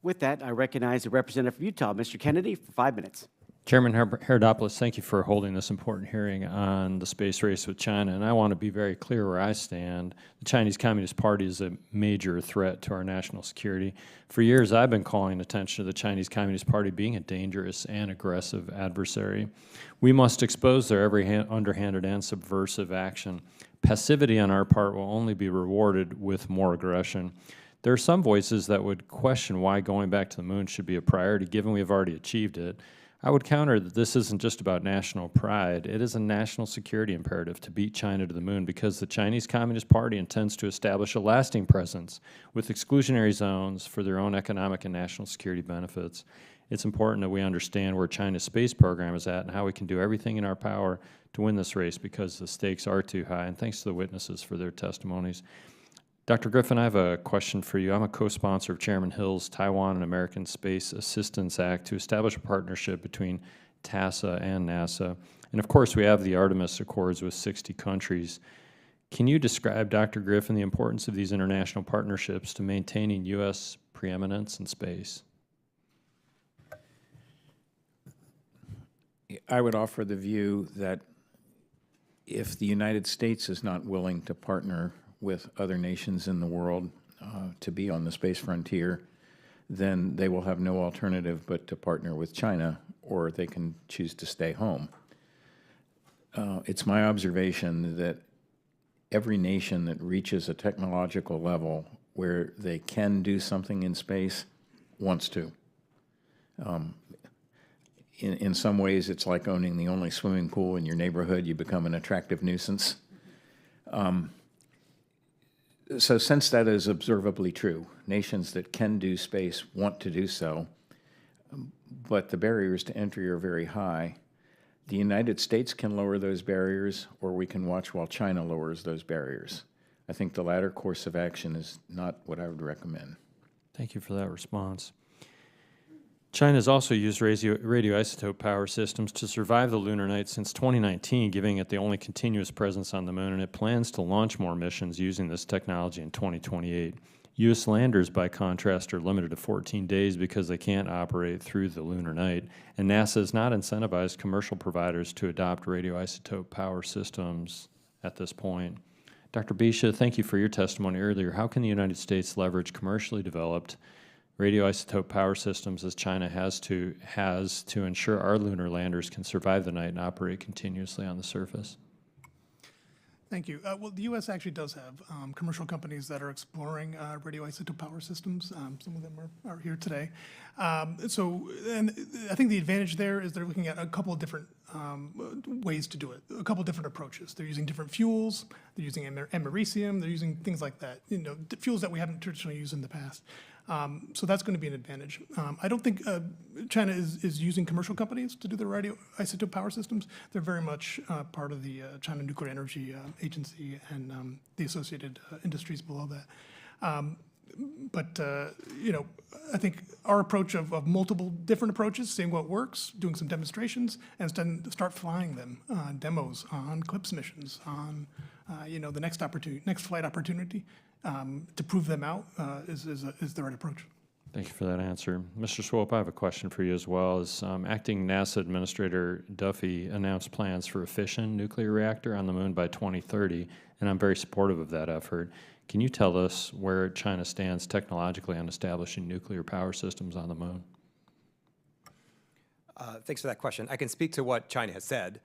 With that, I recognize the representative from Utah, Mr. Kennedy, for 5 minutes. Chairman Herodopoulos, thank you for holding this important hearing on the space race with China. And I want to be very clear where I stand. The Chinese Communist Party is a major threat to our national security. For years, I've been calling attention to the Chinese Communist Party being a dangerous and aggressive adversary. We must expose their every underhanded and subversive action. Passivity on our part will only be rewarded with more aggression. There are some voices that would question why going back to the moon should be a priority, given we have already achieved it. I would counter that this isn't just about national pride. It is a national security imperative to beat China to the moon, because the Chinese Communist Party intends to establish a lasting presence with exclusionary zones for their own economic and national security benefits. It's important that we understand where China's space program is at and how we can do everything in our power to win this race, because the stakes are too high. And thanks to the witnesses for their testimonies. Dr. Griffin, I have a question for you. I'm a co-sponsor of Chairman Hill's Taiwan and American Space Assistance Act to establish a partnership between TASA and NASA. And of course, we have the Artemis Accords with 60 countries. Can you describe, Dr. Griffin, the importance of these international partnerships to maintaining U.S. preeminence in space? I would offer the view that if the United States is not willing to partner with other nations in the world to be on the space frontier, then they will have no alternative but to partner with China, or they can choose to stay home. It's my observation that every nation that reaches a technological level where they can do something in space wants to. In some ways, it's like owning the only swimming pool in your neighborhood. You become an attractive nuisance. So since that is observably true, nations that can do space want to do so, but the barriers to entry are very high. The United States can lower those barriers, or we can watch while China lowers those barriers. I think the latter course of action is not what I would recommend. Thank you for that response. China has also used radioisotope power systems to survive the lunar night since 2019, giving it the only continuous presence on the moon, and it plans to launch more missions using this technology in 2028. U.S. landers, by contrast, are limited to 14 days because they can't operate through the lunar night, and NASA has not incentivized commercial providers to adopt radioisotope power systems at this point. Dr. Besha, thank you for your testimony earlier. How can the United States leverage commercially developed radioisotope power systems, as China has to ensure our lunar landers can survive the night and operate continuously on the surface? Thank you. Well, the U.S. actually does have commercial companies that are exploring radioisotope power systems. Some of them are here today. And I think the advantage there is they're looking at a couple of different ways to do it, a couple of different approaches. They're using different fuels. They're using americium. They're using things like that, fuels that we haven't traditionally used in the past. So that's going to be an advantage. I don't think China is using commercial companies to do their radioisotope power systems. They're very much part of the China Nuclear Energy Agency and the associated industries below that. I think our approach of multiple different approaches, seeing what works, doing some demonstrations, and then start flying them, demos on CLIPS missions, on the next flight opportunity, to prove them out is the right approach. Thank you for that answer. Mr. Swope, I have a question for you as well. As Acting NASA Administrator Duffy announced plans for a fission nuclear reactor on the moon by 2030, and I'm very supportive of that effort. Can you tell us where China stands technologically on establishing nuclear power systems on the moon? Thanks for that question. I can speak to what China has said.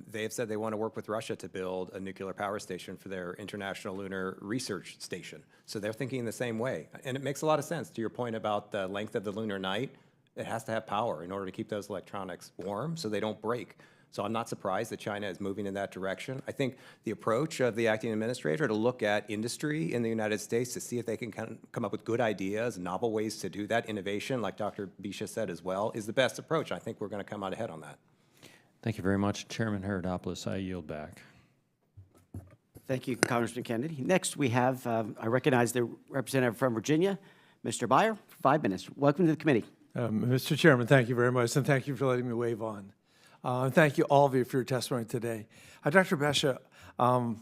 They have said they want to work with Russia to build a nuclear power station for their International Lunar Research Station. So they're thinking in the same way. And it makes a lot of sense to your point about the length of the lunar night. It has to have power in order to keep those electronics warm so they don't break. So I'm not surprised that China is moving in that direction. I think the approach of the acting administrator to look at industry in the United States to see if they can come up with good ideas, novel ways to do that, innovation, like Dr. Besha said as well, is the best approach. I think we're going to come out ahead on that. Thank you very much. Chairman Herodopoulos, I yield back. Thank you, Congressman Kennedy. Next, we have, I recognize the representative from Virginia, Mr. Byer, for 5 minutes. Welcome to the committee. Mr. Chairman, thank you very much, and thank you for letting me wave on. And thank you, all of you, for your testimony today. Dr. Besha, and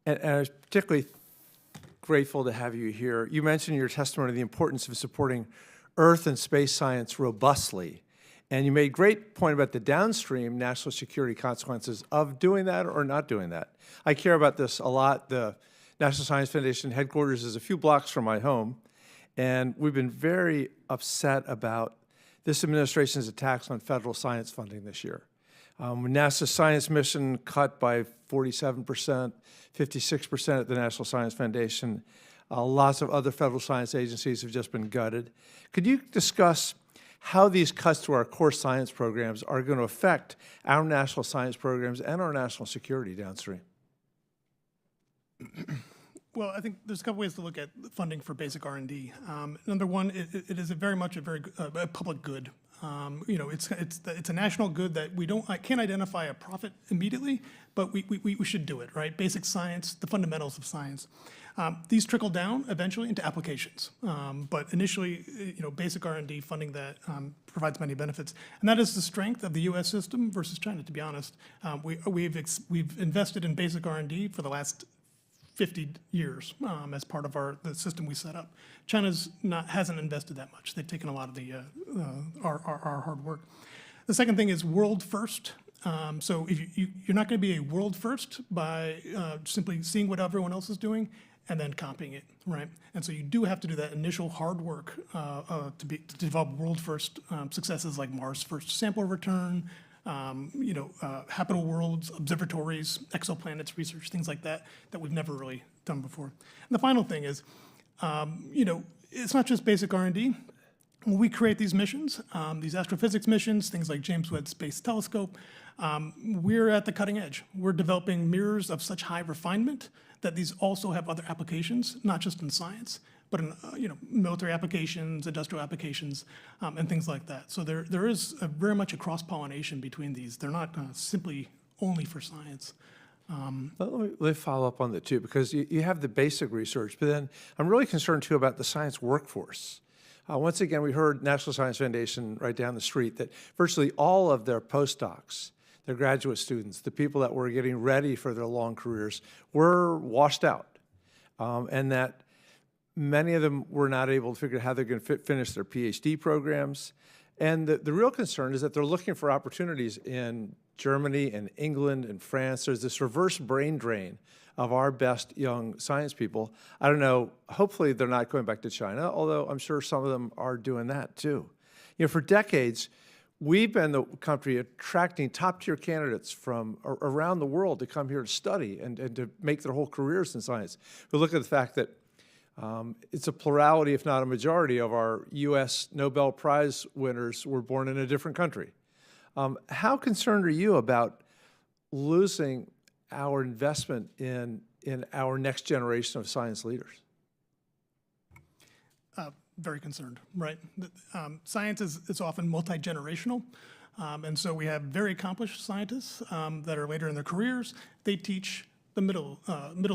I was particularly grateful to have you here. You mentioned in your testimony the importance of supporting Earth and space science robustly. And you made a great point about the downstream national security consequences of doing that or not doing that. I care about this a lot. The National Science Foundation headquarters is a few blocks from my home, and we've been very upset about this administration's attacks on federal science funding this year. NASA's science mission cut by 47%, 56% at the National Science Foundation. Lots of other federal science agencies have just been gutted. Could you discuss how these cuts to our core science programs are going to affect our national science programs and our national security downstream? Well, I think there's a couple ways to look at funding for basic R&D. Number one, it is very much a very public good. You know, it's a national good that I can't identify a profit immediately, but we should do it, right? Basic science, the fundamentals of science. These trickle down eventually into applications, but initially, you know, basic R&D funding that provides many benefits, and that is the strength of the U.S. system versus China. To be honest, we've invested in basic R&D for the last 50 years as part of the system we set up. Hasn't invested that much. They've taken a lot of our hard work. The second thing is world first. So if you're not going to be a world first by simply seeing what everyone else is doing and then copying it, right? And so you do have to do that initial hard work to develop world first successes like Mars first sample return, habitable worlds, observatories, exoplanets research, things like that we've never really done before. And the final thing is, it's not just basic R&D. When we create these missions, these astrophysics missions, things like James Webb Space Telescope, we're at the cutting edge. We're developing mirrors of such high refinement that these also have other applications, not just in science, but in military applications, industrial applications, and things like that. So there is very much a cross-pollination between these. They're not simply only for science. Let me follow up on that too, because you have the basic research, but then I'm really concerned too about the science workforce. Once again, we heard National Science Foundation right down the street that virtually all of their postdocs, their graduate students, the people that were getting ready for their long careers were washed out, and that many of them were not able to figure out how they're going to finish their PhD programs. And the real concern is that they're looking for opportunities in Germany and England and France. There's this reverse brain drain of our best young science people. I don't know, hopefully they're not going back to China, although I'm sure some of them are doing that too. For decades, we've been the country attracting top-tier candidates from around the world to come here to study and to make their whole careers in science. We look at the fact that it's a plurality, if not a majority, of our U.S. Nobel Prize winners were born in a different country. How concerned are you about losing our investment in our next generation of science leaders? Very concerned, right? Science is often multi-generational, and so we have very accomplished scientists that are later in their careers. They teach the middle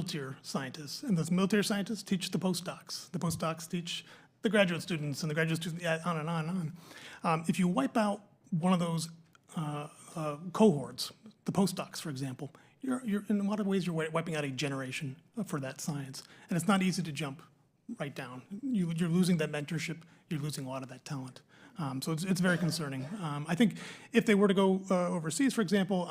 tier scientists, and those middle tier scientists teach the postdocs. The postdocs teach the graduate students, and the graduate students, on and on and on. If you wipe out one of those cohorts, the postdocs, for example, you're in a lot of ways you're wiping out a generation for that science, and it's not easy to jump right down. You're losing that mentorship. You're losing a lot of that talent. So it's very concerning. I think if they were to go overseas, for example,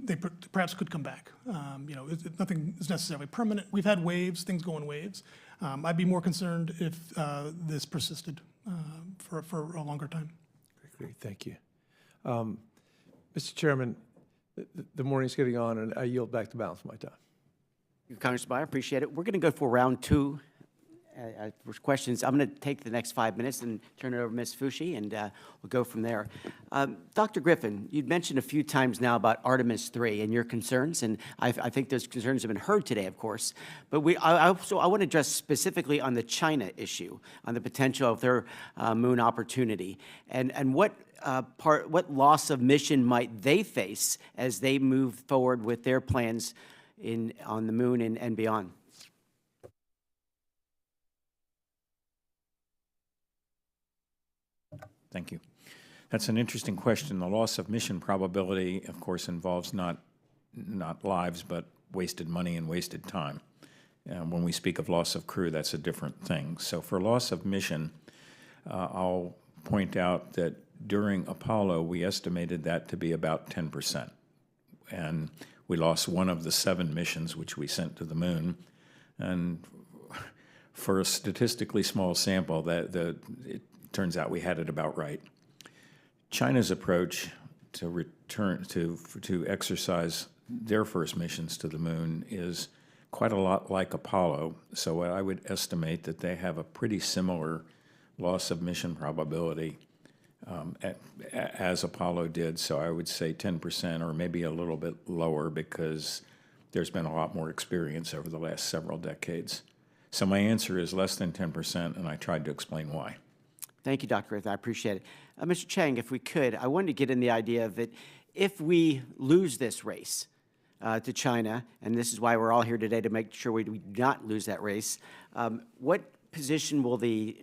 they perhaps could come back. Nothing is necessarily permanent. We've had waves, things go in waves. I'd be more concerned if this persisted for a longer time. Great, thank you. Mr. Chairman, the morning's getting on, and I yield back the balance of my time. Congressman, I appreciate it. We're going to go for round two for questions. I'm going to take the next 5 minutes and turn it over to Ms. Fushi, and we'll go from there. Dr. Griffin, you'd mentioned a few times now about Artemis 3 and your concerns, and I think those concerns have been heard today, of course. But I want to address specifically on the China issue, on the potential of their moon opportunity, and what loss of mission might they face as they move forward with their plans on the moon and beyond. Thank you. That's an interesting question. The loss of mission probability, of course, involves not lives, but wasted money and wasted time. When we speak of loss of crew, that's a different thing. So for loss of mission, I'll point out that during Apollo, we estimated that to be about 10%. And we lost one of the 7 missions which we sent to the moon. And for a statistically small sample, it turns out we had it about right. China's approach to exercise their first missions to the moon is quite a lot like Apollo. So I would estimate that they have a pretty similar loss of mission probability as Apollo did. So I would say 10% or maybe a little bit lower because there's been a lot more experience over the last several decades. So my answer is less than 10%, and I tried to explain why. Thank you, Dr. Griffin. I appreciate it. Mr. Cheng, if we could, I wanted to get in the idea that if we lose this race to China, and this is why we're all here today to make sure we do not lose that race, what position will the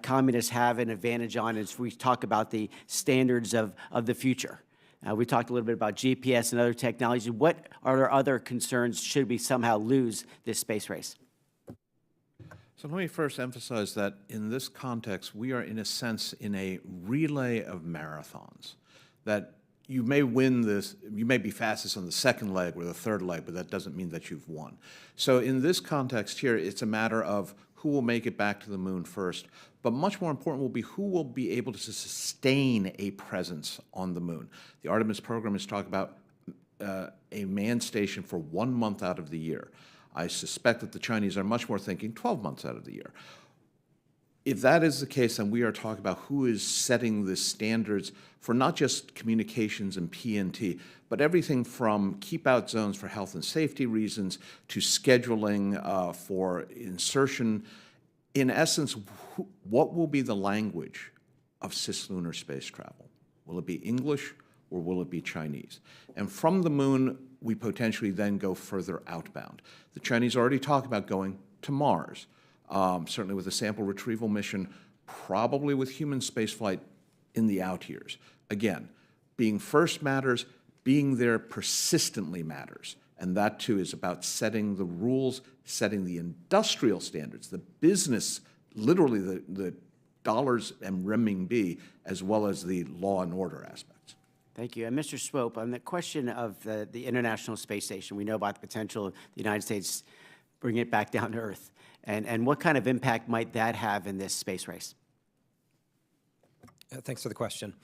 communists have an advantage on as we talk about the standards of the future? We talked a little bit about GPS and other technologies. What are there other concerns should we somehow lose this space race? So let me first emphasize that in this context, we are in a sense in a relay of marathons. That you may win this, you may be fastest on the second leg or the third leg, but that doesn't mean that you've won. So in this context here, it's a matter of who will make it back to the moon first, but much more important will be who will be able to sustain a presence on the moon. The Artemis program is talking about a manned station for 1 month out of the year. I suspect that the Chinese are much more thinking 12 months out of the year. If that is the case, then we are talking about who is setting the standards for not just communications and PNT, but everything from keep-out zones for health and safety reasons to scheduling for insertion. In essence, what will be the language of cislunar space travel? Will it be English or will it be Chinese? And from the moon, we potentially then go further outbound. The Chinese already talk about going to Mars, certainly with a sample retrieval mission, probably with human spaceflight in the out years. Again, being first matters, being there persistently matters. And that too is about setting the rules, setting the industrial standards, the business, literally the dollars and renminbi, as well as the law and order aspects. Thank you. And Mr. Swope, on the question of the International Space Station, we know about the potential of the United States bringing it back down to Earth. And what kind of impact might that have in this space race? Thanks for the question.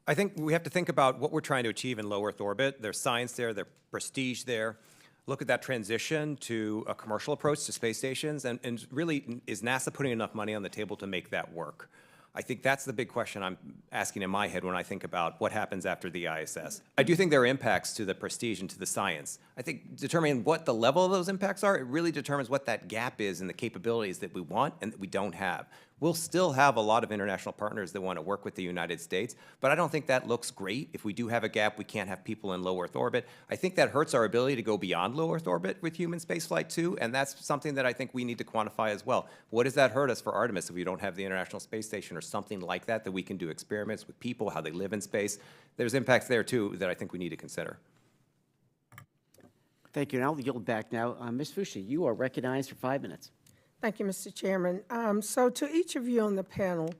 I think we have to think about what we're trying to achieve in low Earth orbit. There's science there, there's prestige there. Look at that transition to a commercial approach to space stations, and really, is NASA putting enough money on the table to make that work? I think that's the big question I'm asking in my head when I think about what happens after the ISS. I do think there are impacts to the prestige and to the science. I think determining what the level of those impacts are, it really determines what that gap is in the capabilities that we want and that we don't have. We'll still have a lot of international partners that want to work with the United States, but I don't think that looks great. If we do have a gap, we can't have people in low Earth orbit. I think that hurts our ability to go beyond low Earth orbit with human spaceflight too, and that's something that I think we need to quantify as well. What does that hurt us for Artemis if we don't have the International Space Station or something like that, that we can do experiments with people, how they live in space? There's impacts there too that I think we need to consider. Thank you. And I'll yield back now. Ms. Fushi, you are recognized for 5 minutes. Thank you, Mr. Chairman. So to each of you on the panel,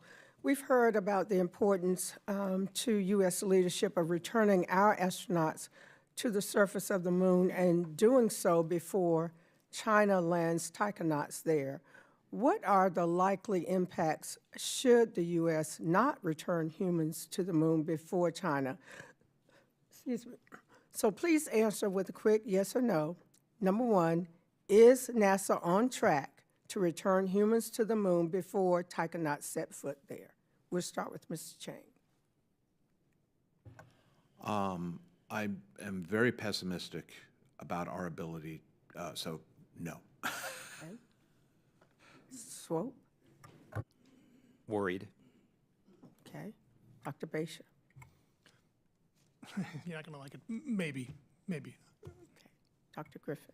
we've heard about the importance to U.S. leadership of returning our astronauts to the surface of the moon and doing so before China lands taikonauts there. What are the likely impacts should the U.S. not return humans to the moon before China? Excuse me. So please answer with a quick yes or no. Number one, is NASA on track to return humans to the moon before taikonauts set foot there? We'll start with Mr. Cheng. I am very pessimistic about our ability, so no. Okay. Swope? Worried. Okay. Dr. Besha? You're not going to like it. Maybe. Okay. Dr. Griffin?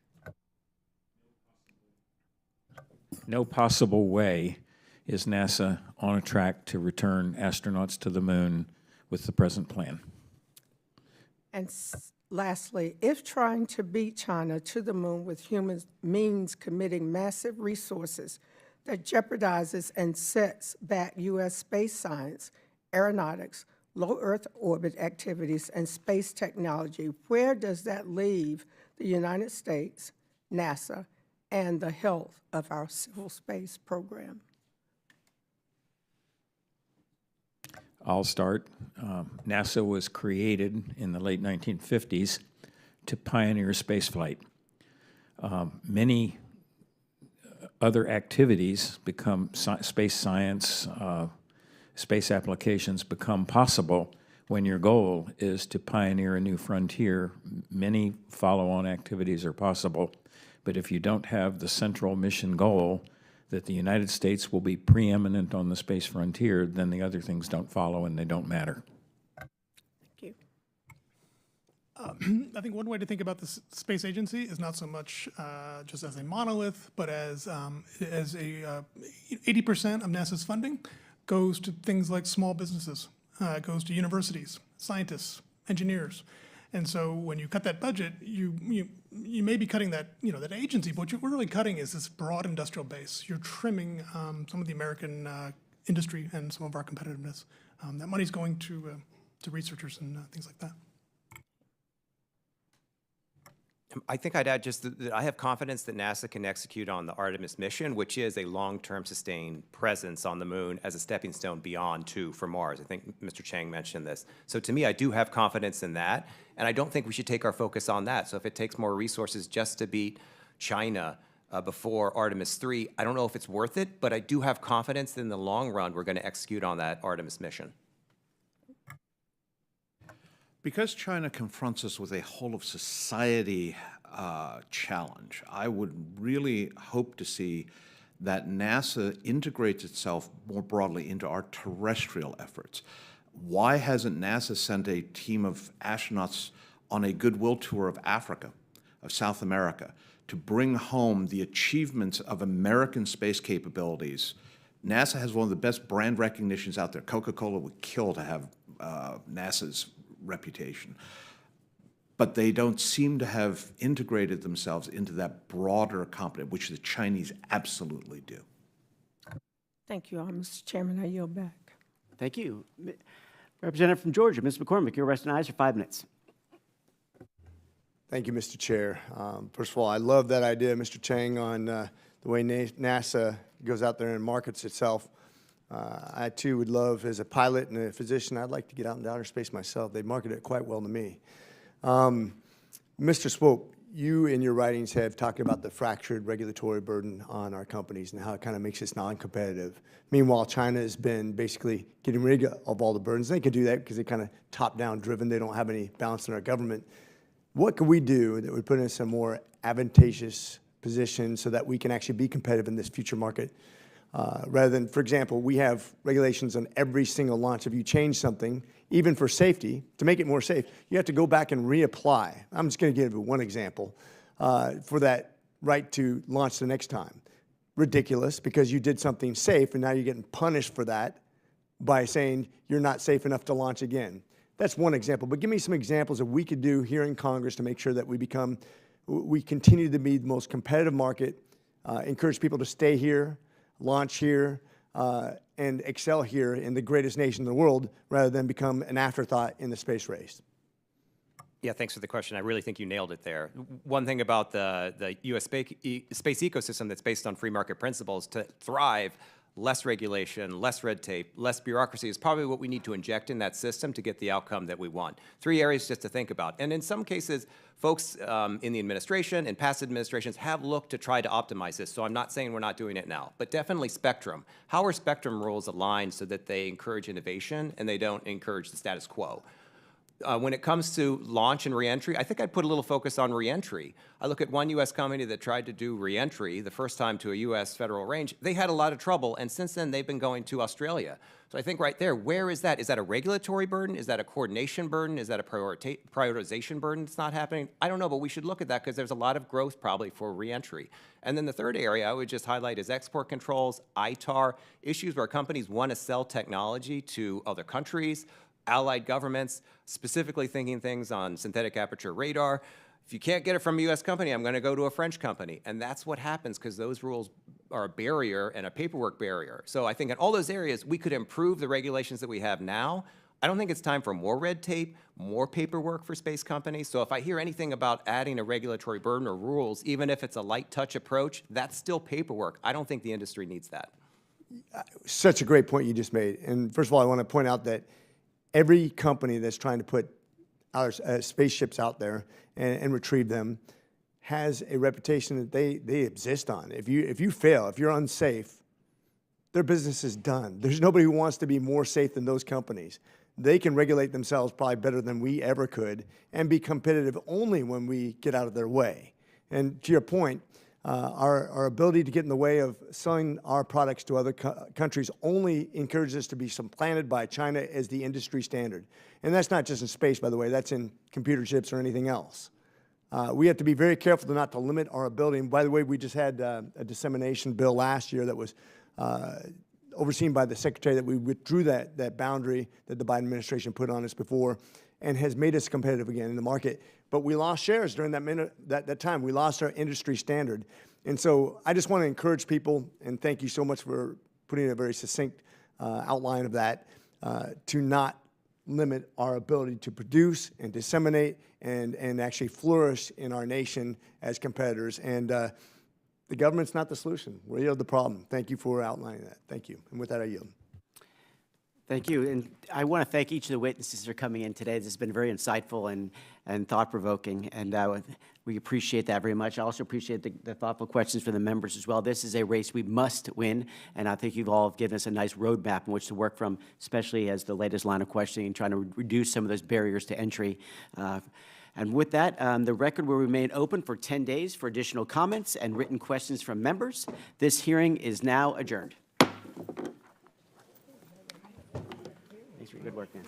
No possible way is NASA on a track to return astronauts to the moon with the present plan. And lastly, if trying to beat China to the moon with humans means committing massive resources that jeopardizes and sets back U.S. space science, aeronautics, low Earth orbit activities, and space technology, where does that leave the United States, NASA, and the health of our civil space program? I'll start. NASA was created in the late 1950s to pioneer spaceflight. Many other activities become space science, space applications become possible when your goal is to pioneer a new frontier. Many follow-on activities are possible, but if you don't have the central mission goal that the United States will be preeminent on the space frontier, then the other things don't follow and they don't matter. Thank you. I think one way to think about the space agency is not so much just as a monolith, but as a 80% of NASA's funding goes to things like small businesses, goes to universities, scientists, engineers. And so when you cut that budget, you may be cutting that, that agency, but what you're really cutting is this broad industrial base. You're trimming some of the American industry and some of our competitiveness. That money's going to researchers and things like that. I think I'd add just that I have confidence that NASA can execute on the Artemis mission, which is a long-term sustained presence on the moon as a stepping stone beyond for Mars. I think Mr. Cheng mentioned this. So to me, I do have confidence in that, and I don't think we should take our focus on that. So if it takes more resources just to beat China before Artemis 3, I don't know if it's worth it, but I do have confidence that in the long run, we're going to execute on that Artemis mission. Because China confronts us with a whole of society challenge, I would really hope to see that NASA integrates itself more broadly into our terrestrial efforts. Why hasn't NASA sent a team of astronauts on a goodwill tour of Africa, of South America, to bring home the achievements of American space capabilities? NASA has one of the best brand recognitions out there. Coca-Cola would kill to have NASA's reputation. But they don't seem to have integrated themselves into that broader competence, which the Chinese absolutely do. Thank you, Mr. Chairman. I yield back. Thank you. Representative from Georgia, Ms. McCormick, you're recognized for 5 minutes. Thank you, Mr. Chair. First of all, I love that idea, Mr. Cheng, on the way NASA goes out there and markets itself. I, too, would love, as a pilot and a physician, I'd like to get out into outer space myself. They market it quite well to me. Mr. Swope, you in your writings have talked about the fractured regulatory burden on our companies and how it kind of makes us non-competitive. Meanwhile, China has been basically getting rid of all the burdens. They can do that because they're kind of top-down driven. They don't have any balance in our government. What can we do that would put us in a more advantageous position so that we can actually be competitive in this future market? Rather than, for example, we have regulations on every single launch. If you change something, even for safety, to make it more safe, you have to go back and reapply. I'm just going to give one example for that right to launch the next time. Ridiculous, because you did something safe, and now you're getting punished for that by saying you're not safe enough to launch again. That's one example, but give me some examples that we could do here in Congress to make sure that we continue to be the most competitive market encourage people to stay here, launch here, and excel here in the greatest nation in the world rather than become an afterthought in the space race. Yeah, thanks for the question. I really think you nailed it there. One thing about the U.S. space ecosystem that's based on free market principles to thrive, less regulation, less red tape, less bureaucracy is probably what we need to inject in that system to get the outcome that we want. 3 areas just to think about. And in some cases, folks in the administration and past administrations have looked to try to optimize this. So I'm not saying we're not doing it now, but definitely spectrum. How are spectrum rules aligned so that they encourage innovation and they don't encourage the status quo? When it comes to launch and reentry, I think I'd put a little focus on reentry. I look at one U.S. company that tried to do reentry the first time to a U.S. federal range. They had a lot of trouble, and since then they've been going to Australia. So I think right there, where is that? Is that a regulatory burden? Is that a coordination burden? Is that a prioritization burden that's not happening? I don't know, but we should look at that because there's a lot of growth probably for reentry. And then the third area I would just highlight is export controls, ITAR, issues where companies want to sell technology to other countries, allied governments, specifically thinking things on synthetic aperture radar. If you can't get it from a U.S. company, I'm going to go to a French company. And that's what happens because those rules are a barrier and a paperwork barrier. So I think in all those areas, we could improve the regulations that we have now. I don't think it's time for more red tape, more paperwork for space companies. So if I hear anything about adding a regulatory burden or rules, even if it's a light touch approach, that's still paperwork. I don't think the industry needs that. Such a great point you just made. And first of all, I want to point out that every company that's trying to put our spaceships out there and retrieve them has a reputation that they exist on. If you fail, if you're unsafe, their business is done. There's nobody who wants to be more safe than those companies. They can regulate themselves probably better than we ever could and be competitive only when we get out of their way. And to your point, our ability to get in the way of selling our products to other countries only encourages us to be supplanted by China as the industry standard. And that's not just in space, by the way. That's in computer chips or anything else. We have to be very careful not to limit our ability. And by the way, we just had a dissemination bill last year that was overseen by the Secretary that we withdrew that boundary that the Biden administration put on us before and has made us competitive again in the market. But we lost shares during that time. We lost our industry standard. And so I just want to encourage people, and thank you so much for putting a very succinct outline of that, to not limit our ability to produce and disseminate and actually flourish in our nation as competitors. And the government's not the solution. We're the problem. Thank you for outlining that. Thank you. And with that, I yield. Thank you. And I want to thank each of the witnesses for coming in today. This has been very insightful and thought-provoking, and we appreciate that very much. I also appreciate the thoughtful questions from the members as well. This is a race we must win, and I think you've all given us a nice roadmap in which to work from, especially as the latest line of questioning and trying to reduce some of those barriers to entry. And with that, the record will remain open for 10 days for additional comments and written questions from members. This hearing is now adjourned. Thanks for your good work, man.